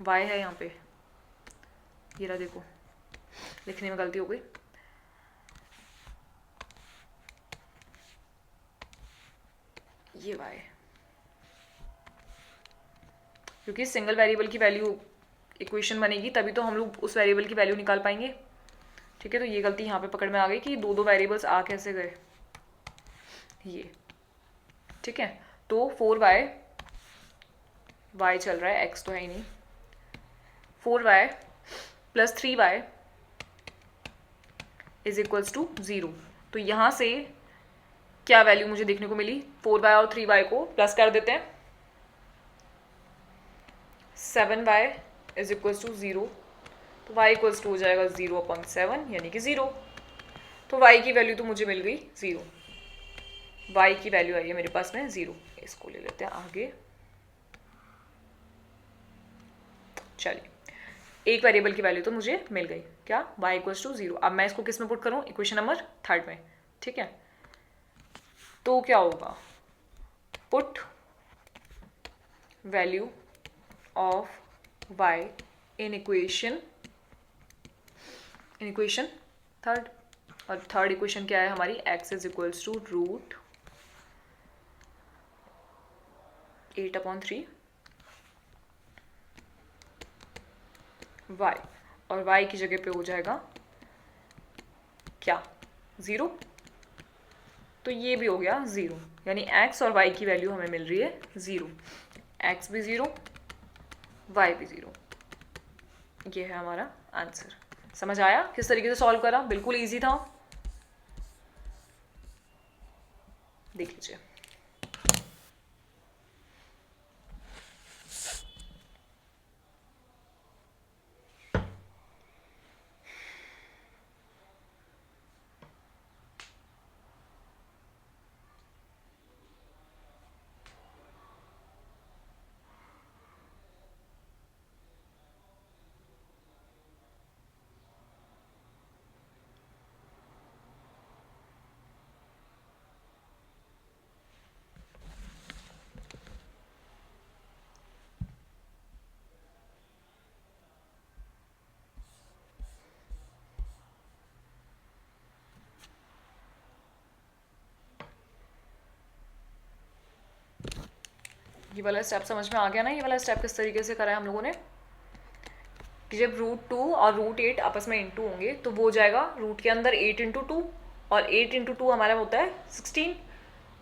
y है यहाँ पे, ये रहा देखो, लिखने में गलती हो गई। ये y, क्योंकि सिंगल वेरिएबल की वैल्यू इक्वेशन बनेगी तभी तो हम लोग उस वेरिएबल की वैल्यू निकाल पाएंगे। ठीक है, तो ये गलती यहाँ पे पकड़ में आ गई कि दो दो वेरिएबल्स आ कैसे गए ये। ठीक है, तो 4y, y चल रहा है, x तो है ही नहीं, 4y plus 3y is equals to 0। तो यहाँ से क्या वैल्यू मुझे देखने को मिली, 4y और 3y को प्लस कर देते हैं, 7y इज इक्वल्स टू 0। तो y इक्वल्स टू हो जाएगा 0/7 यानी कि 0। तो y की वैल्यू तो मुझे मिल गई 0। y की वैल्यू आई है मेरे पास में 0। इसको ले लेते हैं आगे। चलिए, एक वेरिएबल की वैल्यू तो मुझे मिल गई, क्या, y इक्वल्स टू 0। अब मैं इसको किस में पुट करूं, इक्वेशन नंबर 3 में। ठीक है, तो क्या होगा, put value of y in equation 3। और थर्ड इक्वेशन क्या है हमारी, x is equals to √8/3 y, और y की जगह पे हो जाएगा क्या, 0। तो ये भी हो गया 0, यानी x और y की वैल्यू हमें मिल रही है 0। x भी 0, y भी 0। ये है हमारा आंसर। समझ आया किस तरीके से सॉल्व करा, बिल्कुल इजी था, देख लीजिए। ये वाला स्टेप समझ में आ गया ना, ये वाला स्टेप किस तरीके से करा है हम लोगों ने, कि जब √2 और √8 आपस में इंटू होंगे तो वो हो जाएगा रूट के अंदर 8/2, और 8/2 हमारा होता है 16,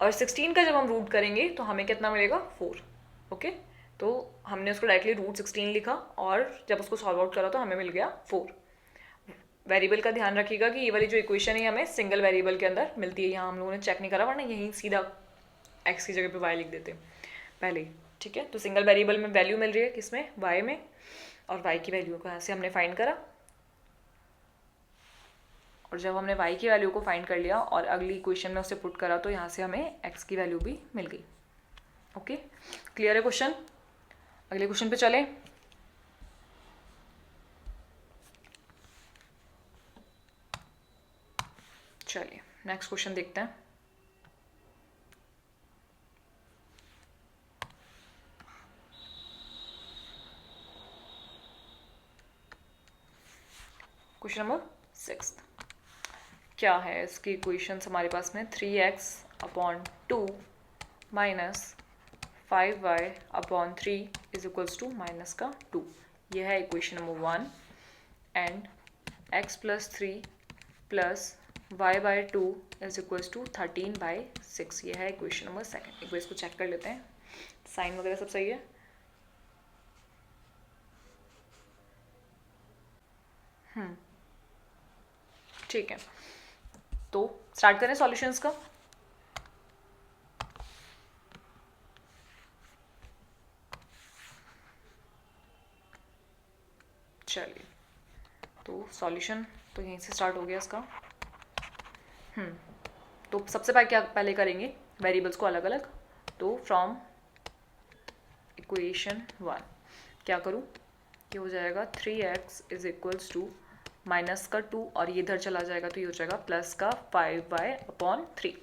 और 16 का जब हम रूट करेंगे तो हमें कितना मिलेगा 4। ओके, तो हमने उसको डायरेक्टली √16 लिखा और जब उसको सॉल्व आउट करा तो हमें मिल गया 4। वेरिएबल का ध्यान रखिएगा कि ये वाली जो इक्वेशन है हमें सिंगल वेरिएबल के अंदर मिलती है, यहाँ हम लोगों ने चेक नहीं करा, वरना यहीं सीधा x की जगह पे y लिख देते हैं पहले ही। ठीक है, तो सिंगल वेरिएबल में वैल्यू मिल रही है किसमें, y में, और y की वैल्यू को यहाँ से हमने फाइंड करा, और जब हमने y की वैल्यू को फाइंड कर लिया और अगली इक्वेशन में उसे पुट करा तो यहाँ से हमें x की वैल्यू भी मिल गई। ओके, क्लियर है क्वेश्चन। अगले क्वेश्चन पे चलें। चलिए नेक्स्ट क्वेश्चन देखते हैं। क्वेश्चन नंबर 6 क्या है, इसकी इक्वेशंस हमारे पास में 3x/2 minus 5y/3 is equals to minus का 2। यह है equation number 1, and x+3 plus y/2 is equals to 13/6। यह है इक्वेशन नंबर 2। एक बार इसको चेक कर लेते हैं, साइन वगैरह सब सही है। ठीक है, तो स्टार्ट करें सॉल्यूशंस का। चलिए, तो सॉल्यूशन तो यहीं से स्टार्ट हो गया इसका। तो सबसे पहले करेंगे वेरिएबल्स को अलग अलग। तो फ्रॉम इक्वेशन 1 क्या करूँ, ये हो जाएगा 3x is equals to minus का 2 और ये इधर चला जाएगा तो ये हो जाएगा प्लस का 5y/3।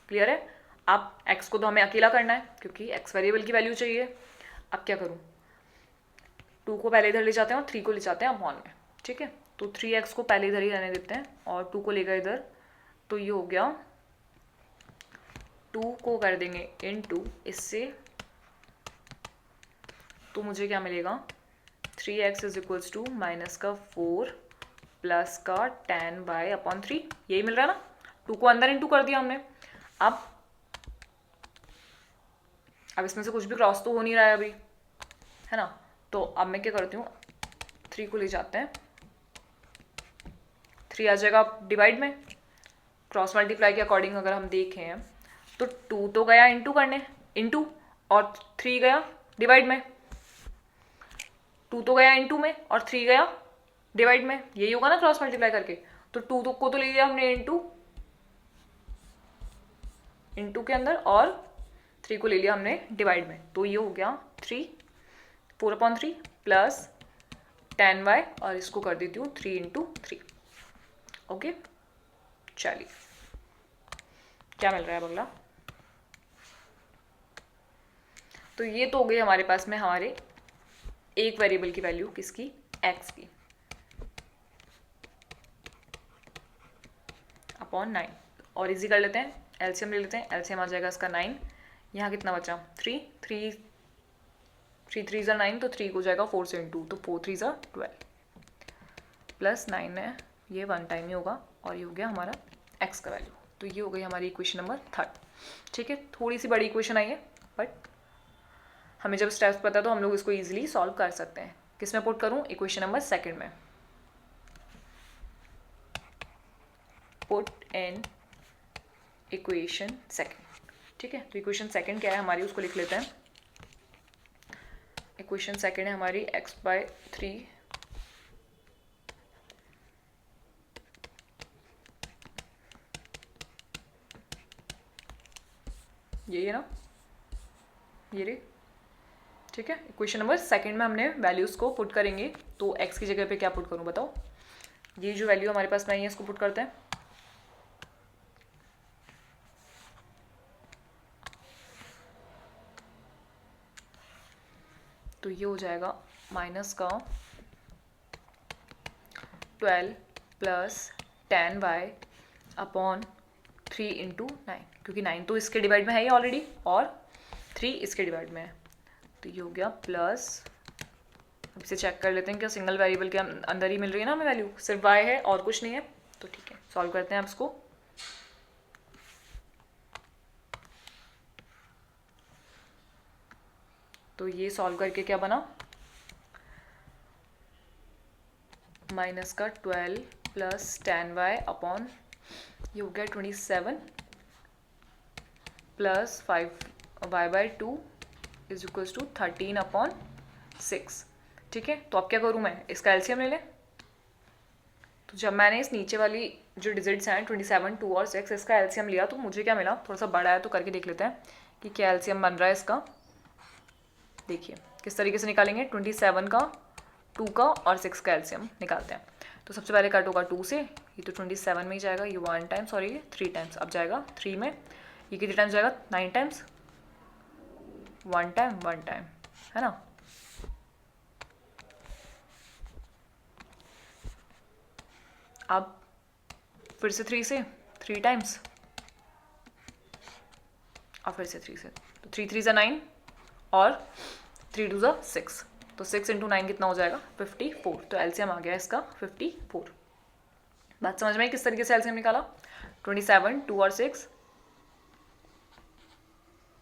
क्लियर है। अब x को तो हमें अकेला करना है क्योंकि x वेरिएबल की वैल्यू चाहिए। अब क्या करूँ, 2 को पहले इधर ले जाते हैं और 3 को ले जाते हैं अपॉन में। ठीक है, तो 3x को पहले इधर ही रहने देते हैं और 2 को लेकर इधर, तो ये हो गया 2 को कर देंगे इनटू इससे, तो मुझे क्या मिलेगा 3x is equals to minus का 4 प्लस का 10/3। यही मिल रहा है ना। 2 को अंदर इनटू कर दिया हमने। अब इसमें से कुछ भी क्रॉस तो हो नहीं रहा है अभी, है ना। तो अब मैं क्या करती हूँ, 3 को ले जाते हैं, 3 आ जाएगा डिवाइड में। क्रॉस मल्टीप्लाई के अकॉर्डिंग अगर हम देखें तो 2 तो गया इनटू करने, इनटू, और 3 गया डिवाइड में। 2 तो गया इनटू में और 3 गया डिवाइड में। यही होगा ना क्रॉस मल्टीप्लाई करके। तो 2 को तो ले लिया हमने इनटू के अंदर और 3 को ले लिया हमने डिवाइड में। तो ये हो गया 4/3 प्लस 10y और इसको कर देती हूँ 3 × 3। ओके, चलिए क्या मिल रहा है अगला। तो ये तो हो गई हमारे पास में हमारे एक वेरिएबल की वैल्यू, किसकी, x की, अपॉन 9। और इजी कर लेते हैं, एलसीएम ले लेते हैं। एलसीएम आ जाएगा इसका 9। यहाँ कितना बचा 3 3 × 9, तो 3 को जाएगा 4 से इनटू, तो 4 3 12 प्लस 9 है, ये 1 टाइम ही होगा और ये हो गया हमारा x का वैल्यू। तो ये हो गई हमारी इक्वेशन नंबर 3। ठीक है, थोड़ी सी बड़ी इक्वेशन आई है बट हमें जब स्टेप्स पता है तो हम लोग इसको ईजिली सॉल्व कर सकते हैं। किस में पुट करूँ, इक्वेशन नंबर 2 में। Put in equation 2। ठीक है, तो इक्वेशन 2 क्या है हमारी, उसको लिख लेते हैं। इक्वेशन 2 है हमारी x/3 यही है ना, ये रे। ठीक है, इक्वेशन नंबर 2 में हमने वैल्यूज को पुट करेंगे। तो x की जगह पे क्या पुट करूं बताओ। ये जो वैल्यू हमारे पास में आई है इसको पुट करते हैं। तो ये हो जाएगा माइनस का 12 प्लस 10y/3 × 9, क्योंकि 9 तो इसके डिवाइड में है ही ऑलरेडी और 3 इसके डिवाइड में है। तो ये हो गया प्लस, अब इसे चेक कर लेते हैं क्या सिंगल वेरिएबल के अंदर ही मिल रही है ना हमें वैल्यू, सिर्फ y है और कुछ नहीं है। तो ठीक है, सॉल्व करते हैं अब इसको। तो ये सॉल्व करके क्या बना, माइनस का 12 प्लस 10y/, ये हो गया 27 plus 5y/2 is equals to 13/6। ठीक है, तो अब क्या करूँ मैं, इसका एलसीएम ले लें। तो जब मैंने इस नीचे वाली जो डिजिट्स हैं 27, 2 और 6, इसका एलसीएम लिया तो मुझे क्या मिला, थोड़ा सा बड़ा है तो करके देख लेते हैं कि क्या एलसीएम बन रहा है इसका। देखिए किस तरीके से निकालेंगे, 27 का, 2 का और 6 का एलसीएम निकालते हैं। तो सबसे पहले कट होगा 2 से, ये तो 27 में ही जाएगा, ये 1 टाइम्स और ये 3 टाइम्स। अब जाएगा 3 में, ये कितने टाइम्स जाएगा, 9 टाइम्स, 1 टाइम 1 टाइम, है ना। अब फिर से 3 से 3 टाइम्स और फिर से 3 से, तो 3 3 9 और 3 2 6, तो 6 × 9 कितना हो जाएगा 54। तो एलसीएम आ गया इसका 54। बात समझ में आई किस तरीके से एलसीएम निकाला, 27, 2 और 6।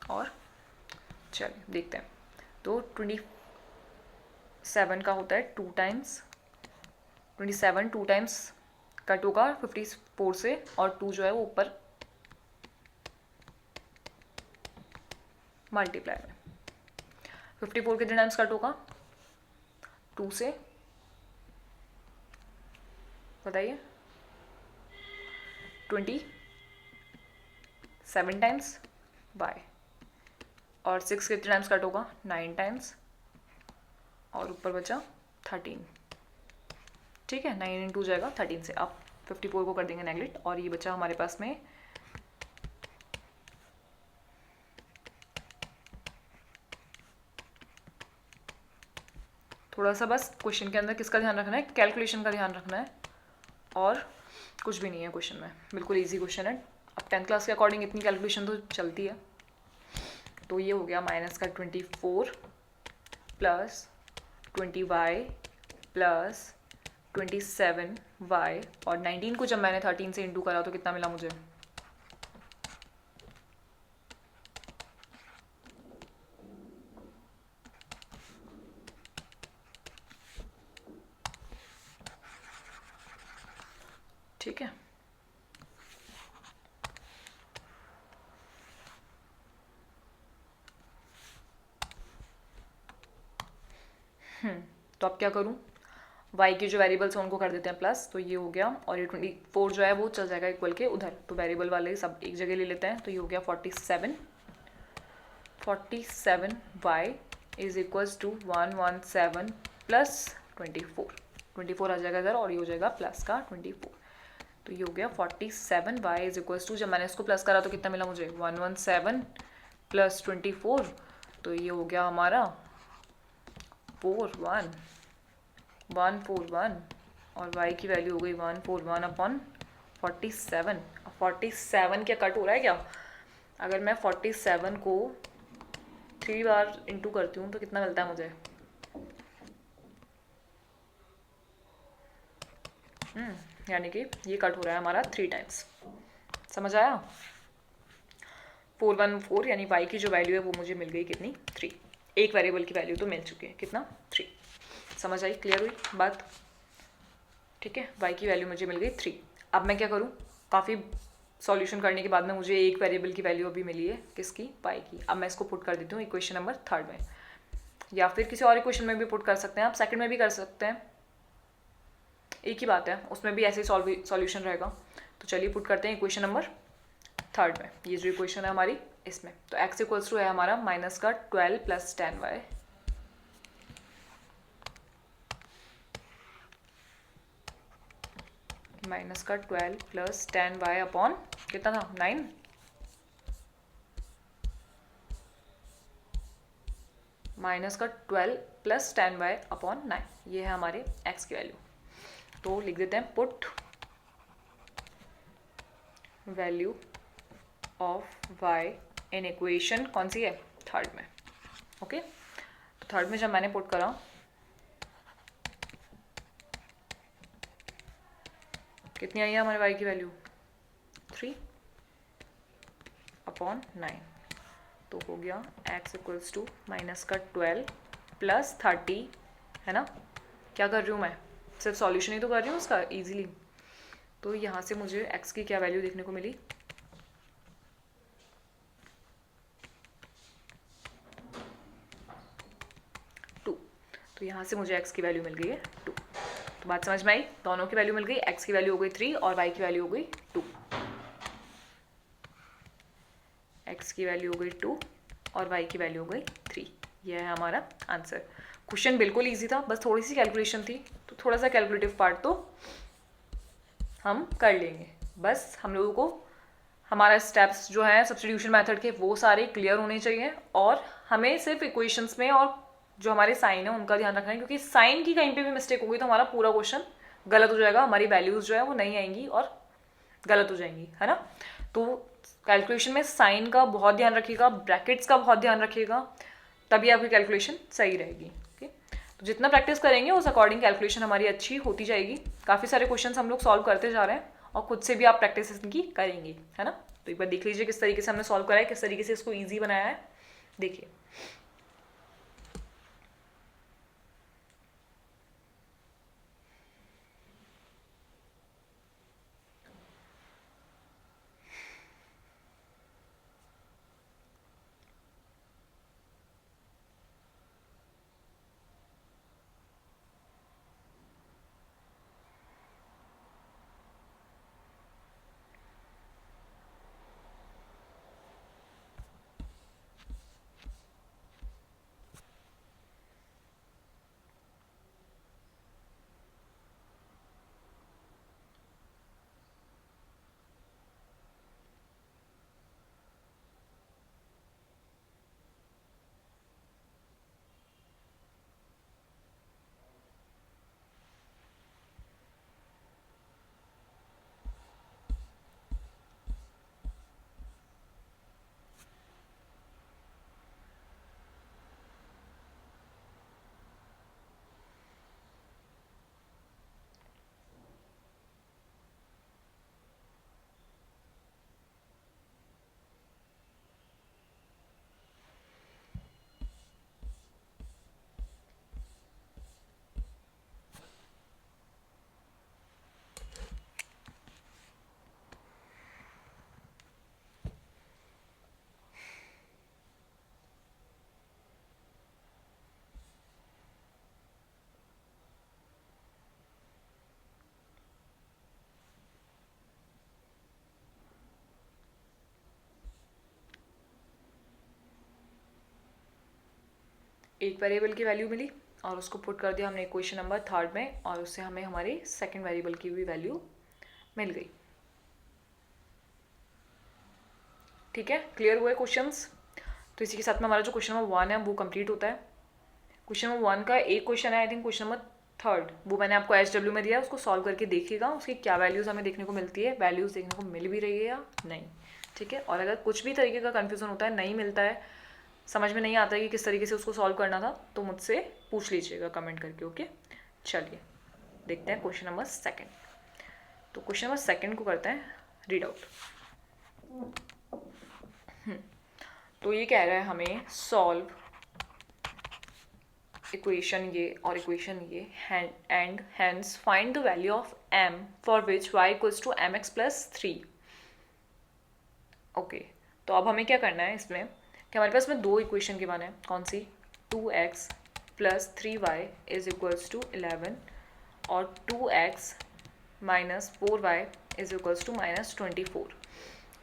और चलिए देखते हैं, तो 27 का होता है 2 टाइम्स, 27 2 टाइम्स कट होगा 54 से और 2 जो है वो ऊपर मल्टीप्लाई में। 54 कितने टाइम्स कट होगा, 2 से बताइए 27 टाइम्स बाय, और 6 कितने टाइम्स कट होगा 9 टाइम्स, और ऊपर बचा 13। ठीक है, 9 इंटू जाएगा 13 से, आप 54 को कर देंगे नेगलेक्ट, और ये बचा हमारे पास में थोड़ा सा बस क्वेश्चन के अंदर किसका ध्यान रखना है, कैलकुलेशन का ध्यान रखना है, और कुछ भी नहीं है क्वेश्चन में, बिल्कुल इजी क्वेश्चन है। अब 10th क्लास के अकॉर्डिंग इतनी कैलकुलेशन तो चलती है। तो ये हो गया माइनस का 24 प्लस 20y प्लस 27y, और 19 को जब मैंने 13 से इंटू करा तो कितना मिला मुझे, ठीक है। तो अब क्या करूं, y की जो वेरिएबल्स हैं उनको कर देते हैं प्लस, तो ये हो गया, और ये 24 जो है वो चल जाएगा इक्वल के उधर, तो वेरिएबल वाले सब एक जगह ले लेते हैं, तो ये हो गया 47y is equals to 117 plus 24 आ जाएगा इधर, और ये हो जाएगा प्लस का 24, तो ये हो गया 47y इज इक्वल्स टू, जब मैंने इसको प्लस करा तो कितना मिला मुझे 117 प्लस 24, तो ये हो गया हमारा 141, और y की वैल्यू हो गई 141 अपॉन 47। 47 क्या कट हो रहा है क्या, अगर मैं 47 को 3 बार इंटू करती हूँ तो कितना मिलता है मुझे, यानी कि ये कट हो रहा है हमारा 3 टाइम्स, समझ आया। 414 यानी y की जो वैल्यू है वो मुझे मिल गई कितनी 3, एक वेरिएबल की वैल्यू तो मिल चुकी है, कितना 3, समझ आई, क्लियर हुई बात, ठीक है। y की वैल्यू मुझे मिल गई 3। अब मैं क्या करूँ, काफ़ी सॉल्यूशन करने के बाद में मुझे एक वेरिएबल की वैल्यू अभी मिली है, किसकी, y की। अब मैं इसको पुट कर देती हूँ इक्वेशन नंबर 3 में, या फिर किसी और इक्वेशन में भी पुट कर सकते हैं आप, सेकंड में भी कर सकते हैं, एक ही बात है, उसमें भी ऐसे ही सॉल्यूशन रहेगा। तो चलिए पुट करते हैं इक्वेशन नंबर 3 में, ये जो इक्वेशन है हमारी इसमें, तो x इक्वल्स टू है हमारा माइनस का 12 प्लस 10y, माइनस का 12 प्लस 10y अपॉन कितना था 9, माइनस का 12 प्लस 10y अपॉन 9, ये है हमारे x की वैल्यू। तो लिख देते हैं put value of y in equation, कौन सी है 3 में, ओके। तो 3 में जब मैंने पुट करा कितनी आई है हमारे y की वैल्यू 3 अपॉन 9, तो हो गया x इक्वल्स टू माइनस का 12 प्लस 30, है ना। क्या कर रही हूँ मैं, सिर्फ सॉल्यूशन ही तो कर रही हूँ उसका इजीली। तो यहाँ से मुझे x की क्या वैल्यू देखने को मिली 2, तो यहाँ से मुझे x की वैल्यू मिल गई है 2। तो बात समझ में आई, दोनों की वैल्यू मिल गई, x की वैल्यू हो गई 3 और y की वैल्यू हो गई 2, x की वैल्यू हो गई 2 और y की वैल्यू हो गई 3, यह है हमारा आंसर। क्वेश्चन बिल्कुल इजी था, बस थोड़ी सी कैलकुलेशन थी, तो थोड़ा सा कैलकुलेटिव पार्ट तो हम कर लेंगे, बस हम लोगों को हमारा स्टेप्स जो है सब्स्टिट्यूशन मेथड के वो सारे क्लियर होने चाहिए, और हमें सिर्फ इक्वेशंस में और जो हमारे साइन है उनका ध्यान रखना है, क्योंकि साइन की कहीं पे भी मिस्टेक होगी तो हमारा पूरा क्वेश्चन गलत हो जाएगा, हमारी वैल्यूज जो है वो नहीं आएंगी और गलत हो जाएंगी, है ना। तो कैलकुलेशन में साइन का बहुत ध्यान रखिएगा, ब्रैकेट्स का बहुत ध्यान रखिएगा, तभी आपकी कैलकुलेशन सही रहेगी, ओके। तो जितना प्रैक्टिस करेंगे उस अकॉर्डिंग कैलकुलेशन हमारी अच्छी होती जाएगी। काफ़ी सारे क्वेश्चन हम लोग सॉल्व करते जा रहे हैं, और खुद से भी आप प्रैक्टिस इनकी करेंगे, है ना। तो एक बार देख लीजिए किस तरीके से हमने सॉल्व करा है, किस तरीके से इसको ईजी बनाया है, देखिए। एक वेरिएबल की वैल्यू मिली और उसको पुट कर दिया हमने इक्वेशन नंबर 3 में, और उससे हमें हमारी सेकंड वेरिएबल की भी वैल्यू मिल गई। ठीक है, क्लियर हुए क्वेश्चंस? तो इसी के साथ में हमारा जो क्वेश्चन नंबर 1 है वो कंप्लीट होता है। क्वेश्चन नंबर 1 का एक क्वेश्चन है, आई थिंक क्वेश्चन नंबर 3, वो मैंने आपको HW में दिया, उसको सॉल्व करके देखिएगा उसकी क्या वैल्यूज़ हमें देखने को मिलती है, वैल्यूज़ देखने को मिल भी रही है या नहीं। ठीक है, और अगर कुछ भी तरीके का कन्फ्यूज़न होता है, नहीं मिलता है, समझ में नहीं आता है कि किस तरीके से उसको सॉल्व करना था, तो मुझसे पूछ लीजिएगा कमेंट करके। ओके, चलिए देखते हैं क्वेश्चन नंबर 2। तो क्वेश्चन नंबर 2 को करते हैं रीड आउट। तो ये कह रहा है हमें सॉल्व इक्वेशन ये और इक्वेशन ये and hence find the value of m for which y equals to mx plus 3। Okay, तो अब हमें क्या करना है इसमें कि हमारे पास में दो इक्वेशन के बने हैं, कौन सी, 2x plus 3y is equals to 11 और 2x minus 4y is equals to minus 24।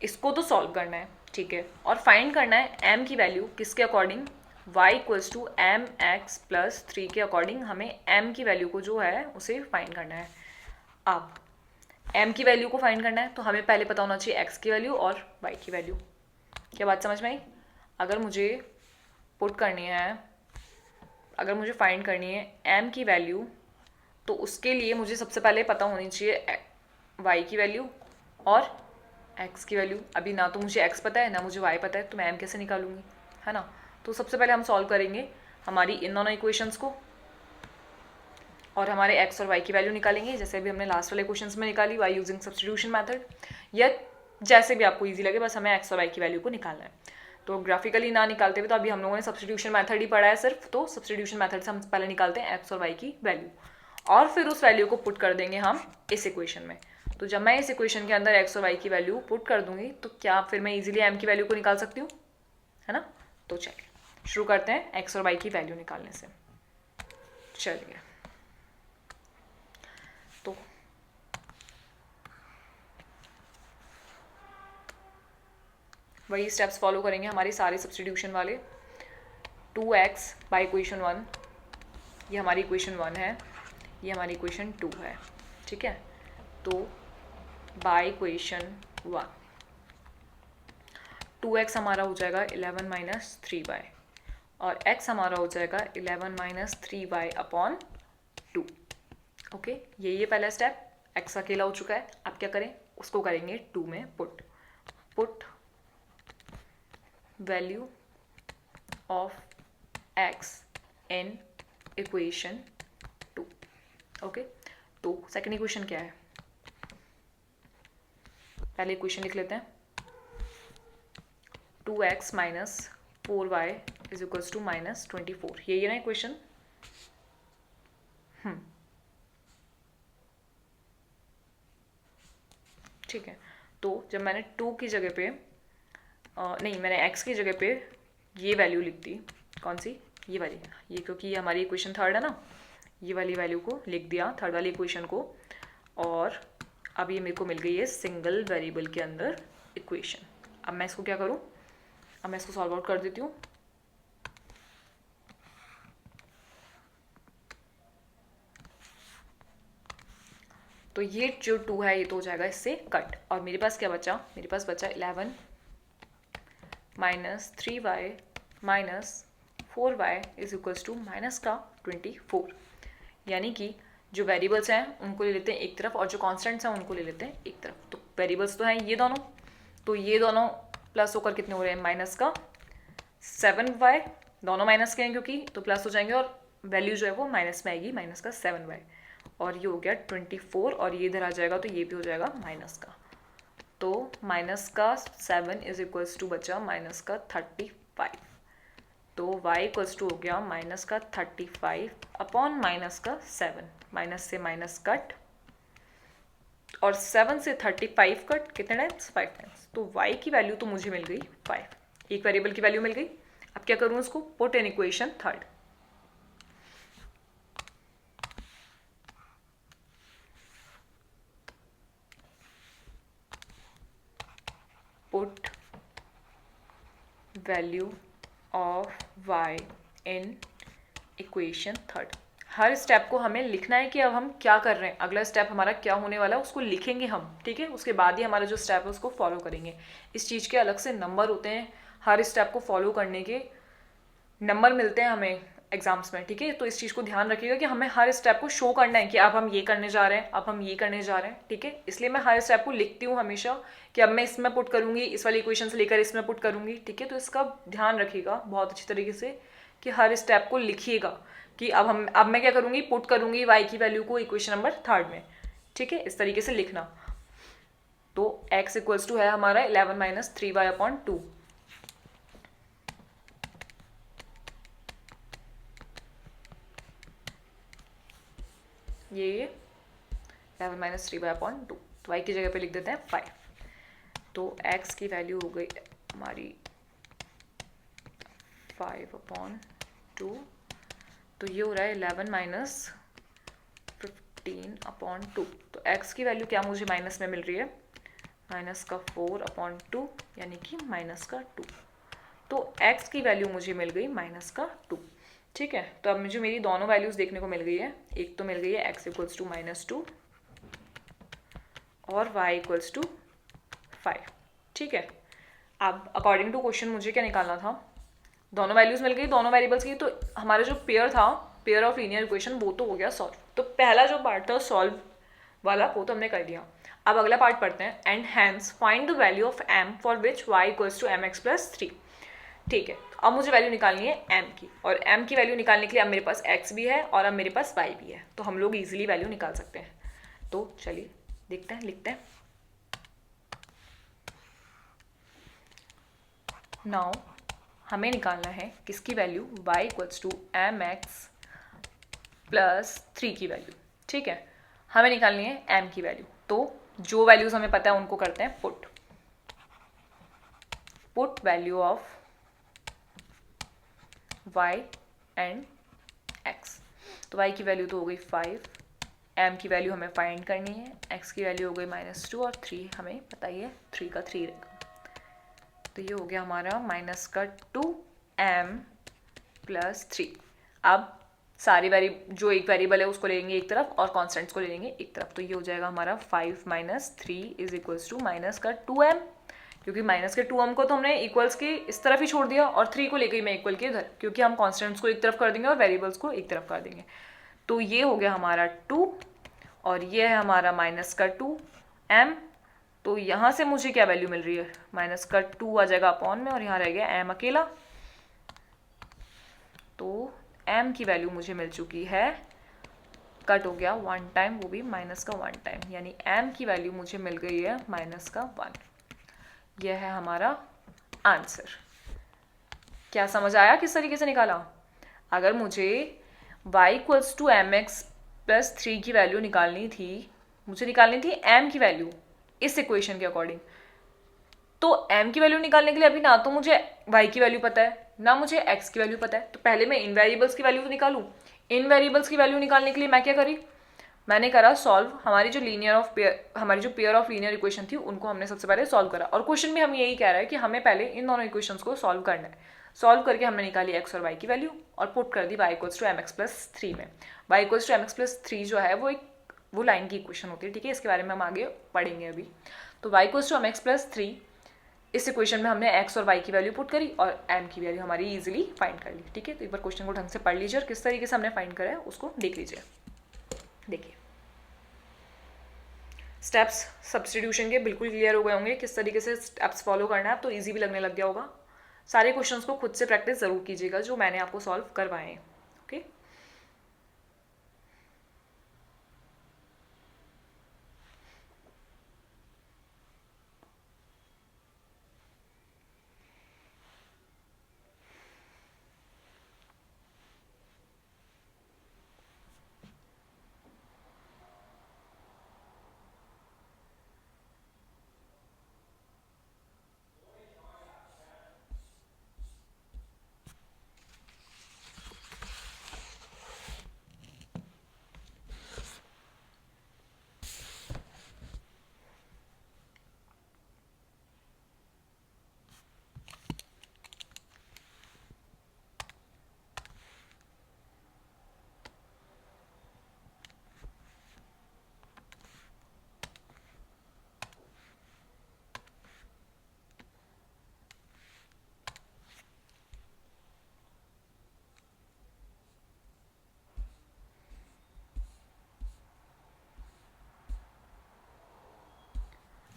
इसको तो सॉल्व करना है, ठीक है, और फाइंड करना है m की वैल्यू किसके according, y equals to m x plus 3 के अकॉर्डिंग हमें m की वैल्यू को जो है उसे फाइंड करना है। अब m की वैल्यू को फाइंड करना है तो हमें पहले पता होना चाहिए x की वैल्यू और y की वैल्यू। क्या बात समझ में आई? अगर मुझे पुट करनी है, अगर मुझे फाइंड करनी है m की वैल्यू, तो उसके लिए मुझे सबसे पहले पता होनी चाहिए y की वैल्यू और x की वैल्यू। अभी ना तो मुझे x पता है ना मुझे y पता है, तो मैं m कैसे निकालूंगी, है ना। तो सबसे पहले हम सॉल्व करेंगे हमारी इन दोनों इक्वेशंस को और हमारे x और y की वैल्यू निकालेंगे, जैसे अभी हमने लास्ट वाले क्वेश्चंस में निकाली y यूजिंग सब्स्टिट्यूशन मेथड, या जैसे भी आपको इजी लगे, बस हमें x और y की वैल्यू को निकालना है। तो ग्राफिकली ना निकालते हुए, तो अभी हम लोगों ने सब्स्टिट्यूशन मेथड ही पढ़ा है सिर्फ, तो सब्स्टिट्यूशन मेथड से हम पहले निकालते हैं x और y की वैल्यू और फिर उस वैल्यू को पुट कर देंगे हम इस इक्वेशन में। तो जब मैं इस इक्वेशन के अंदर x और y की वैल्यू पुट कर दूंगी तो क्या फिर मैं इजीली m की वैल्यू को निकाल सकती हूँ, है ना। तो चलिए शुरू करते हैं x और y की वैल्यू निकालने से। चलिए, तो वही स्टेप्स फॉलो करेंगे हमारे सारे सब्स्टिट्यूशन वाले। 2x बाई इक्वेशन 1, ये हमारी इक्वेशन 1 है, ये हमारी इक्वेशन 2 है, ठीक है। तो बाई इक्वेशन 1 2x हमारा हो जाएगा 11 माइनस 3y और x हमारा हो जाएगा 11 माइनस 3y अपॉन 2। ओके, ये पहला स्टेप, x अकेला हो चुका है। अब क्या करें, उसको करेंगे 2 में put value of x in equation 2। Okay, तो सेकेंड इक्वेशन क्या है, पहले इक्वेशन लिख लेते हैं। 2x minus 4y is equals to minus 24, ये ना इक्वेशन। ठीक है, तो जब मैंने 2 की जगह पे नहीं, मैंने x की जगह पे ये वैल्यू लिख दी, कौन सी, ये वाली, ये, क्योंकि ये हमारी इक्वेशन 3 है ना, ये वाली वैल्यू को लिख दिया, थर्ड वाली इक्वेशन को, और अब ये मेरे को मिल गई है सिंगल वेरिएबल के अंदर इक्वेशन। अब मैं इसको क्या करूँ, अब मैं इसको सॉल्व आउट कर देती हूँ। तो ये जो 2 है ये तो हो जाएगा इससे कट, और मेरे पास क्या बचा, मेरे पास बचा 11 minus 3y minus 4y is equals to minus का 24। यानी कि जो वेरिएबल्स हैं उनको ले लेते हैं एक तरफ और जो कॉन्स्टेंट्स हैं उनको ले लेते हैं एक तरफ। तो वेरिएबल्स तो हैं ये दोनों, तो ये दोनों प्लस होकर कितने हो रहे हैं, माइनस का 7y, दोनों माइनस के हैं क्योंकि, तो प्लस हो जाएंगे और वैल्यू जो है वो माइनस में आएगी, माइनस का 7y, और ये हो गया 24, और ये इधर आ जाएगा तो ये भी हो जाएगा माइनस का। तो माइनस का 7 इज इक्वल्स टू बचा माइनस का 35। तो y इक्वल्स टू हो गया माइनस का 35 अपॉन माइनस का 7, माइनस से माइनस कट, और 7 से 35 कट कितने टाइम्स, 5 टाइम्स। तो y की वैल्यू तो मुझे मिल गई 5, एक वेरिएबल की वैल्यू मिल गई। अब क्या करूँ उसको, put in equation 3। Put value of y in equation third. Her step को हमें लिखना है कि अब हम क्या कर रहे हैं, अगला स्टेप हमारा क्या होने वाला है उसको लिखेंगे हम, ठीक है। उसके बाद ही हमारा जो स्टेप है उसको फॉलो करेंगे। इस चीज़ के अलग से नंबर होते हैं, हर स्टेप को फॉलो करने के नंबर मिलते हैं हमें एग्जाम्स में, ठीक है। तो इस चीज़ को ध्यान रखिएगा कि हमें हर स्टेप को शो करना है कि अब हम ये करने जा रहे हैं, अब हम ये करने जा रहे हैं, ठीक है। इसलिए मैं हर स्टेप को लिखती हूँ हमेशा कि अब मैं इसमें पुट करूँगी, इस वाली इक्वेशन से लेकर इसमें पुट करूँगी, ठीक है। तो इसका ध्यान रखिएगा बहुत अच्छी तरीके से कि हर स्टेप को लिखिएगा कि अब मैं क्या करूँगी, पुट करूँगी y की वैल्यू को इक्वेशन नंबर थर्ड में, ठीक है। इस तरीके से लिखना। तो x इक्वल्स टू है हमारा 11 माइनस 3y अपॉन 2। ये 11 माइनस 3y अपॉन 2, तो y की जगह पे लिख देते हैं 5। तो x की वैल्यू हो गई हमारी 5 अपॉन 2। तो ये हो रहा है 11 माइनस 15 अपॉन 2। तो x की वैल्यू क्या मुझे माइनस में मिल रही है, माइनस का 4 अपॉन 2 यानी कि माइनस का 2। तो x की वैल्यू मुझे मिल गई माइनस का 2, ठीक है। तो अब मुझे मेरी दोनों वैल्यूज़ देखने को मिल गई है। एक तो मिल गई है x इक्वल्स टू -2 और y इक्वल्स टू 5, ठीक है। अब अकॉर्डिंग टू क्वेश्चन मुझे क्या निकालना था, दोनों वैल्यूज़ मिल गई दोनों वेरिएबल्स की। तो हमारा जो पेयर था, पेयर ऑफ लीनियर इक्वेशन, वो तो हो गया सॉल्व। तो पहला जो पार्ट था सॉल्व वाला वो तो हमने कर दिया। अब अगला पार्ट पढ़ते हैं। And hence find the value of m for which y equals to mx plus 3, ठीक है। अब मुझे वैल्यू निकालनी है m की, और m की वैल्यू निकालने के लिए अब मेरे पास x भी है और अब मेरे पास y भी है, तो हम लोग इजीली वैल्यू निकाल सकते हैं। तो चलिए देखते हैं, लिखते हैं। नाउ हमें निकालना है किसकी value, y equals to mx plus 3 की वैल्यू, ठीक है। हमें निकालनी है m की वैल्यू। तो जो वैल्यूज हमें पता है उनको करते हैं put value of y and x। तो y की वैल्यू तो हो गई 5, m की वैल्यू हमें फाइंड करनी है, x की वैल्यू हो गई -2 और 3 हमें पता ही है 3 का 3 रहेगा। तो ये हो गया हमारा माइनस का 2m प्लस 3। अब सारी जो एक वेरिएबल है उसको ले लेंगे एक तरफ और कॉन्स्टेंट्स को ले लेंगे एक तरफ। तो ये हो जाएगा हमारा 5 minus 3 is equals to minus का 2m, क्योंकि माइनस के 2m को तो हमने इक्वल्स के इस तरफ ही छोड़ दिया और 3 को लेकर मैं इक्वल के इधर, क्योंकि हम कॉन्स्टेंट्स को एक तरफ कर देंगे और वेरिएबल्स को एक तरफ कर देंगे। तो ये हो गया हमारा 2 और ये है हमारा माइनस का 2m। तो यहाँ से मुझे क्या वैल्यू मिल रही है, माइनस का 2 आ जाएगा अपॉन में और यहाँ रह गया m अकेला। तो m की वैल्यू मुझे मिल चुकी है, कट हो गया 1 टाइम, वो भी माइनस का 1 टाइम, यानी m की वैल्यू मुझे मिल गई है माइनस का 1। यह है हमारा आंसर। क्या समझ आया किस तरीके से निकाला? अगर मुझे y equals to mx plus 3 की वैल्यू निकालनी थी, मुझे निकालनी थी m की वैल्यू इस इक्वेशन के अकॉर्डिंग। तो m की वैल्यू निकालने के लिए अभी ना तो मुझे y की वैल्यू पता है ना मुझे x की वैल्यू पता है, तो पहले मैं इन वेरिएबल्स की वैल्यू तो निकालूं। इन वेरिएबल्स की वैल्यू निकालने के लिए मैं क्या करी, मैंने करा सॉल्व। हमारी जो पेयर ऑफ लीनियर इक्वेशन थी उनको हमने सबसे पहले सॉल्व करा, और क्वेश्चन भी हम यही कह रहा है कि हमें पहले इन दोनों इक्वेशंस को सॉल्व करना है। सॉल्व करके हमने निकाली x और y की वैल्यू और पुट कर दी y equals to mx plus 3 में। y equals to mx plus 3 जो है वो लाइन की इक्वेशन होती है, ठीक है। इसके बारे में हम आगे पढ़ेंगे अभी। तो y equals to mx plus 3, इस इक्वेशन में हमने x और y की वैल्यू पुट करी और m की वैल्यू हमारी इजीली फाइंड कर ली, ठीक है। तो एक बार क्वेश्चन को ढंग से पढ़ लीजिए और किस तरीके से हमने फाइंड करा है उसको देख लीजिए। देखिए स्टेप्स सब्स्टिट्यूशन के बिल्कुल क्लियर हो गए होंगे, किस तरीके से स्टेप्स फॉलो करना है, अब तो ईजी भी लगने लग गया होगा। सारे क्वेश्चंस को खुद से प्रैक्टिस ज़रूर कीजिएगा जो मैंने आपको सॉल्व करवाए हैं, ओके।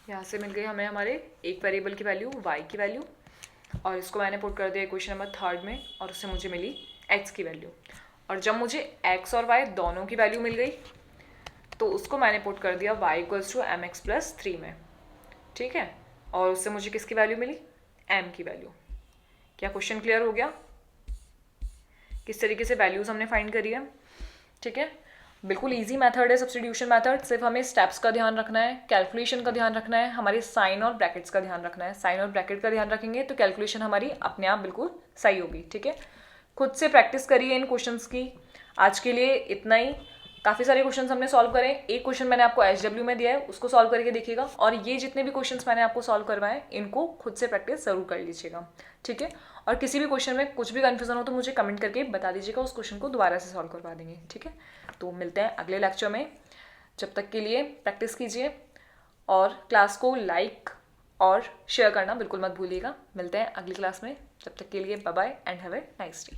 यहाँ से मिल गई हमें हमारे एक वेरिएबल की वैल्यू y की वैल्यू, और इसको मैंने पुट कर दिया इक्वेशन नंबर 3 में, और उससे मुझे मिली x की वैल्यू। और जब मुझे x और y दोनों की वैल्यू मिल गई तो उसको मैंने पुट कर दिया y इक्वल्स टू mx+3 में, ठीक है। और उससे मुझे किसकी वैल्यू मिली, m की वैल्यू। क्या क्वेश्चन क्लियर हो गया? किस तरीके से वैल्यूज़ हमने फाइंड करी है, ठीक है। बिल्कुल इजी मेथड है सब्स्टिट्यूशन मेथड, सिर्फ हमें स्टेप्स का ध्यान रखना है, कैलकुलेशन का ध्यान रखना है, हमारे साइन और ब्रैकेट्स का ध्यान रखना है। साइन और ब्रैकेट का ध्यान रखेंगे तो कैलकुलेशन हमारी अपने आप बिल्कुल सही होगी, ठीक है। खुद से प्रैक्टिस करिए इन क्वेश्चंस की। आज के लिए इतना ही। काफ़ी सारे क्वेश्चंस हमने सॉल्व करे। एक क्वेश्चन मैंने आपको HW में दिया है, उसको सॉल्व करके देखिएगा, और ये जितने भी क्वेश्चंस मैंने आपको सॉल्व करवाए इनको खुद से प्रैक्टिस जरूर कर लीजिएगा, ठीक है। और किसी भी क्वेश्चन में कुछ भी कन्फ्यूजन हो तो मुझे कमेंट करके बता दीजिएगा, उस क्वेश्चन को दोबारा से सॉल्व करवा देंगे, ठीक है। तो मिलते हैं अगले लेक्चर में, जब तक के लिए प्रैक्टिस कीजिए और क्लास को लाइक और शेयर करना बिल्कुल मत भूलिएगा। मिलते हैं अगली क्लास में, जब तक के लिए bye bye and have a nice day.